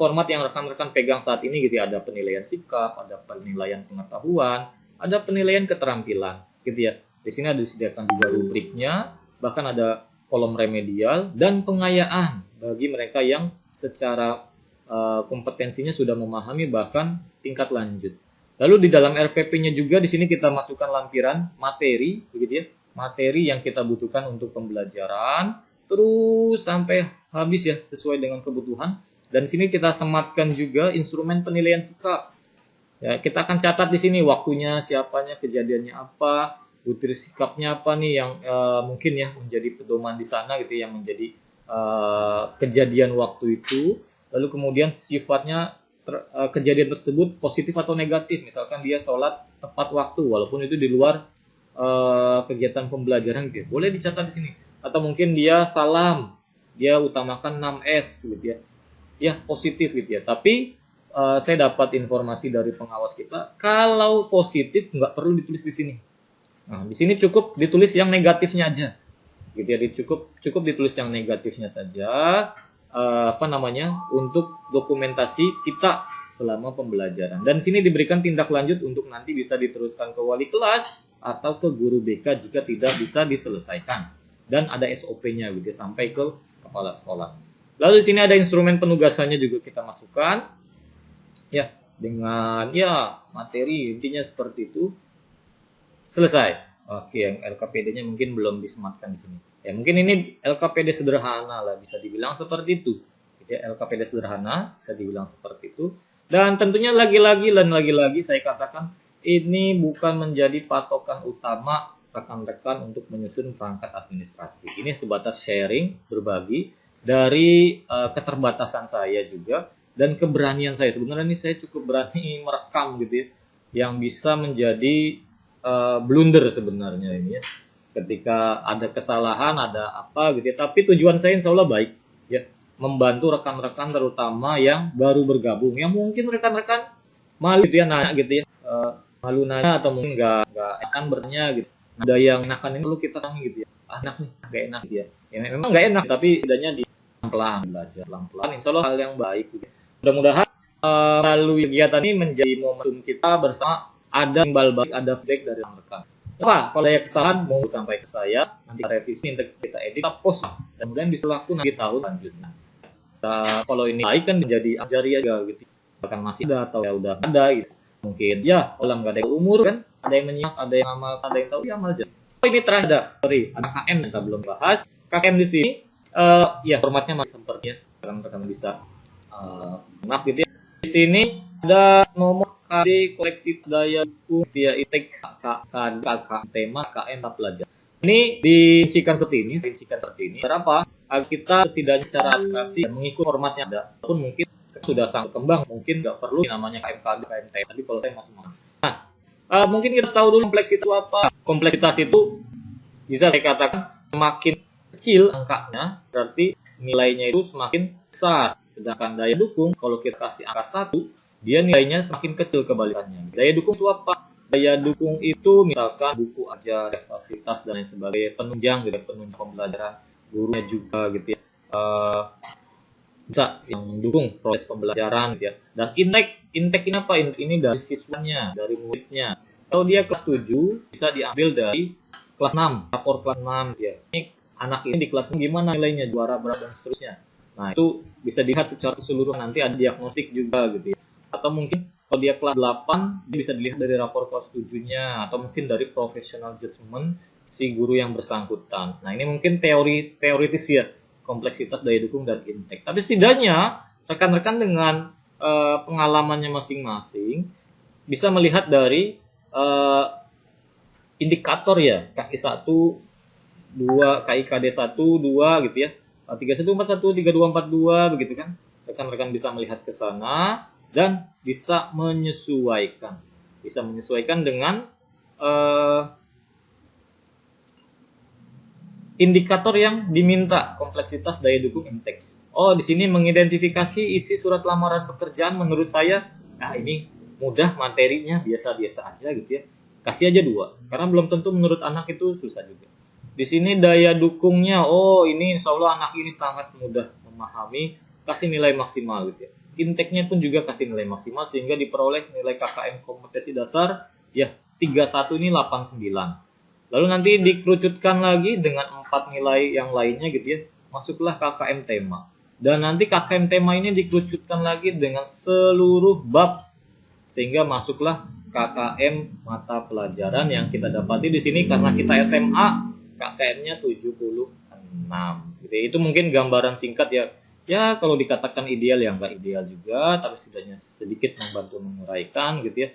format yang rekan-rekan pegang saat ini gitu ya. Ada penilaian sikap, ada penilaian pengetahuan, ada penilaian keterampilan gitu ya. Di sini ada disediakan juga rubriknya, bahkan ada kolom remedial dan pengayaan bagi mereka yang secara kompetensinya sudah memahami bahkan tingkat lanjut. Lalu di dalam RPP-nya juga di sini kita masukkan lampiran materi begitu ya. Materi yang kita butuhkan untuk pembelajaran terus sampai habis ya sesuai dengan kebutuhan. Dan di sini kita sematkan juga instrumen penilaian sikap. Ya, kita akan catat di sini waktunya, siapanya, kejadiannya apa, butir sikapnya apa nih yang mungkin ya menjadi pedoman di sana gitu yang menjadi kejadian waktu itu. Lalu kemudian sifatnya kejadian tersebut positif atau negatif. Misalkan dia sholat tepat waktu walaupun itu di luar kegiatan pembelajaran gitu. Boleh dicatat di sini. Atau mungkin dia salam, dia utamakan 6S gitu ya. Ya positif gitu ya. Tapi saya dapat informasi dari pengawas kita kalau positif nggak perlu ditulis di sini. Nah, di sini cukup ditulis yang negatifnya aja. Gitu ya, cukup ditulis yang negatifnya saja. Untuk dokumentasi kita selama pembelajaran. Dan sini diberikan tindak lanjut untuk nanti bisa diteruskan ke wali kelas atau ke guru BK jika tidak bisa diselesaikan. Dan ada SOP-nya gitu sampai ke kepala sekolah. Lalu di sini ada instrumen penugasannya juga kita masukkan. Ya, dengan ya materi intinya seperti itu. Selesai. Oke, yang LKPD-nya mungkin belum disematkan di sini. Ya, mungkin ini LKPD sederhana lah, bisa dibilang seperti itu. Ya, LKPD sederhana, bisa dibilang seperti itu. Dan tentunya lagi-lagi saya katakan, ini bukan menjadi patokan utama rekan-rekan untuk menyusun perangkat administrasi. Ini sebatas sharing, berbagi, dari keterbatasan saya juga, dan keberanian saya. Sebenarnya ini saya cukup berani merekam gitu ya, yang bisa menjadi blunder sebenarnya ini ya. Ketika ada kesalahan, ada apa gitu ya. Tapi tujuan saya insya Allah baik ya, membantu rekan-rekan terutama yang baru bergabung. Yang mungkin rekan-rekan malu gitu ya nanya gitu ya, malu nanya atau mungkin nggak enak bertanya gitu. Ada yang enakan ini perlu kita tanya gitu ya. Enak nih, nggak enak gitu ya. Ya memang nggak enak, tapi setidaknya di pelan-pelan belajar pelan-pelan. Insya Allah hal yang baik. Gitu. Mudah-mudahan melalui kegiatan ini menjadi momentum kita bersama. Ada timbal balik, ada feedback dari rekan-rekan. Apa? Kalau ada kesalahan mau sampai ke saya, nanti kita revisi, nanti kita edit, kita post, dan kemudian bisa laku nanti tahun selanjutnya. Kalau ini baik kan menjadi ajari aja gitu. Bahkan masih ada atau ya udah ada gitu. Mungkin ya kalau nggak ada yang umur kan, ada yang menyimak, ada yang amal, ada yang tahu ya amal aja. Oh ini terakhir ada KM yang kita belum bahas. KM di sini ya formatnya masih seperti ya, rekan-rekan bisa gitu ya. Di sini ada nomor KD koleksi daya dukung dia itek KK tema KM pelajar. Ini diincikan seperti ini. Berapa? Agar kita setidaknya secara administrasi mengikut formatnya ada. Walaupun mungkin sudah sangat berkembang, mungkin nggak perlu namanya KMKD, KMT. Tapi kalau saya masih mau. Nah, mungkin kita tahu dulu kompleksitas itu apa. Kompleksitas itu bisa saya katakan semakin kecil angkanya, berarti nilainya itu semakin besar. Sedangkan daya dukung, kalau kita kasih angka 1, dia nilainya semakin kecil kebalikannya. Daya dukung itu apa? Daya dukung itu misalkan buku ajar, fasilitas dan lain sebagainya, penunjang gitu, penunjang pembelajaran, gurunya juga gitu ya. bisa yang mendukung proses pembelajaran gitu ya. Dan intake ini apa? Ini dari siswanya, dari muridnya. Kalau dia kelas 7 bisa diambil dari kelas 6, rapor kelas 6 ya. Ini anak ini di kelas 6 gimana nilainya, juara berapa dan seterusnya. Nah, itu bisa dilihat secara keseluruhan, nanti ada diagnostik juga gitu ya. Atau mungkin kalau dia kelas 8, dia bisa dilihat dari rapor kelas 7-nya atau mungkin dari professional judgment si guru yang bersangkutan. Nah, ini mungkin teoritis ya, kompleksitas daya dukung dan intake. Tapi setidaknya rekan-rekan dengan pengalamannya masing-masing bisa melihat dari indikator ya, KI 1, 2, KIKD 1, 2 gitu ya. 3141, 3242 begitu kan. Rekan-rekan bisa melihat ke sana dan bisa menyesuaikan. Bisa menyesuaikan dengan indikator yang diminta, kompleksitas daya dukung intake. Oh, di sini mengidentifikasi isi surat lamaran pekerjaan menurut saya, nah ini mudah, materinya biasa-biasa aja gitu ya. Kasih aja 2, karena belum tentu menurut anak itu susah juga. Di sini daya dukungnya, oh ini insya Allah anak ini sangat mudah memahami, kasih nilai maksimal gitu ya. Intake-nya pun juga kasih nilai maksimal sehingga diperoleh nilai KKM kompetensi dasar ya 31 ini 89. Lalu nanti dikerucutkan lagi dengan 4 nilai yang lainnya gitu ya. Masuklah KKM tema. Dan nanti KKM tema ini dikerucutkan lagi dengan seluruh bab sehingga masuklah KKM mata pelajaran yang kita dapati di sini karena kita SMA KKM-nya 76. Gitu. Itu mungkin gambaran singkat ya. Ya kalau dikatakan ideal ya nggak ideal juga, tapi setidaknya sedikit membantu menguraikan gitu ya.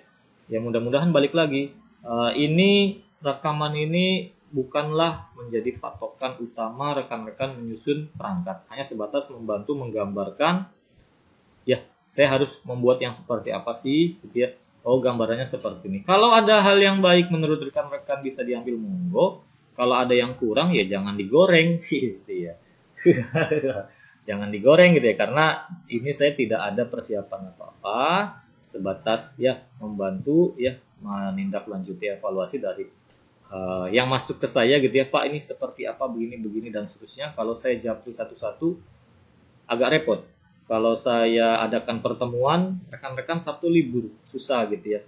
Ya mudah-mudahan balik lagi. Ini rekaman ini bukanlah menjadi patokan utama rekan-rekan menyusun perangkat. Hanya sebatas membantu menggambarkan, ya saya harus membuat yang seperti apa sih gitu ya. Oh gambarannya seperti ini. Kalau ada hal yang baik menurut rekan-rekan bisa diambil monggo. Kalau ada yang kurang ya jangan digoreng gitu ya. Jangan digoreng gitu ya, karena ini saya tidak ada persiapan apa-apa, sebatas ya membantu ya menindaklanjuti evaluasi dari yang masuk ke saya gitu ya, Pak ini seperti apa begini dan seterusnya. Kalau saya japri satu-satu agak repot. Kalau saya adakan pertemuan, rekan-rekan Sabtu libur, susah gitu ya,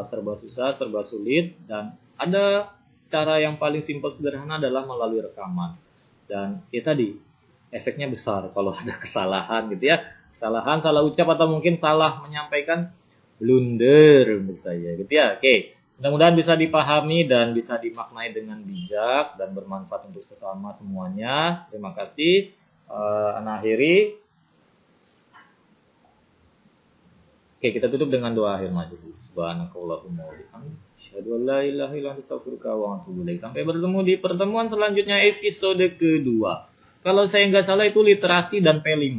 serba susah, serba sulit. Dan ada cara yang paling simpel sederhana adalah melalui rekaman. Dan ya tadi efeknya besar kalau ada kesalahan gitu ya, kesalahan, salah ucap atau mungkin salah menyampaikan, blunder menurut saya gitu ya. Oke, mudah-mudahan bisa dipahami dan bisa dimaknai dengan bijak dan bermanfaat untuk sesama semuanya. Terima kasih. Ana akhiri. Oke, kita tutup dengan doa akhir majelis. Subhanakallahumma wa bihamdika, asyhadu an la ilaha illa anta, astaghfiruka wa atubu ilaik. Sampai bertemu di pertemuan selanjutnya episode kedua. Kalau saya nggak salah itu literasi dan P5.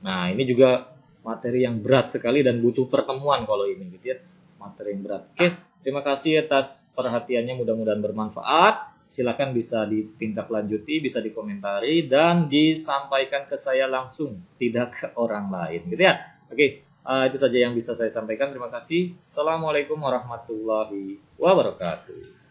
Nah, ini juga materi yang berat sekali dan butuh pertemuan kalau ini gitu ya. Materi yang berat. Oke, terima kasih atas perhatiannya, mudah-mudahan bermanfaat. Silakan bisa ditindaklanjuti, bisa dikomentari dan disampaikan ke saya langsung, tidak ke orang lain gitu ya. Oke, itu saja yang bisa saya sampaikan. Terima kasih. Assalamualaikum warahmatullahi wabarakatuh.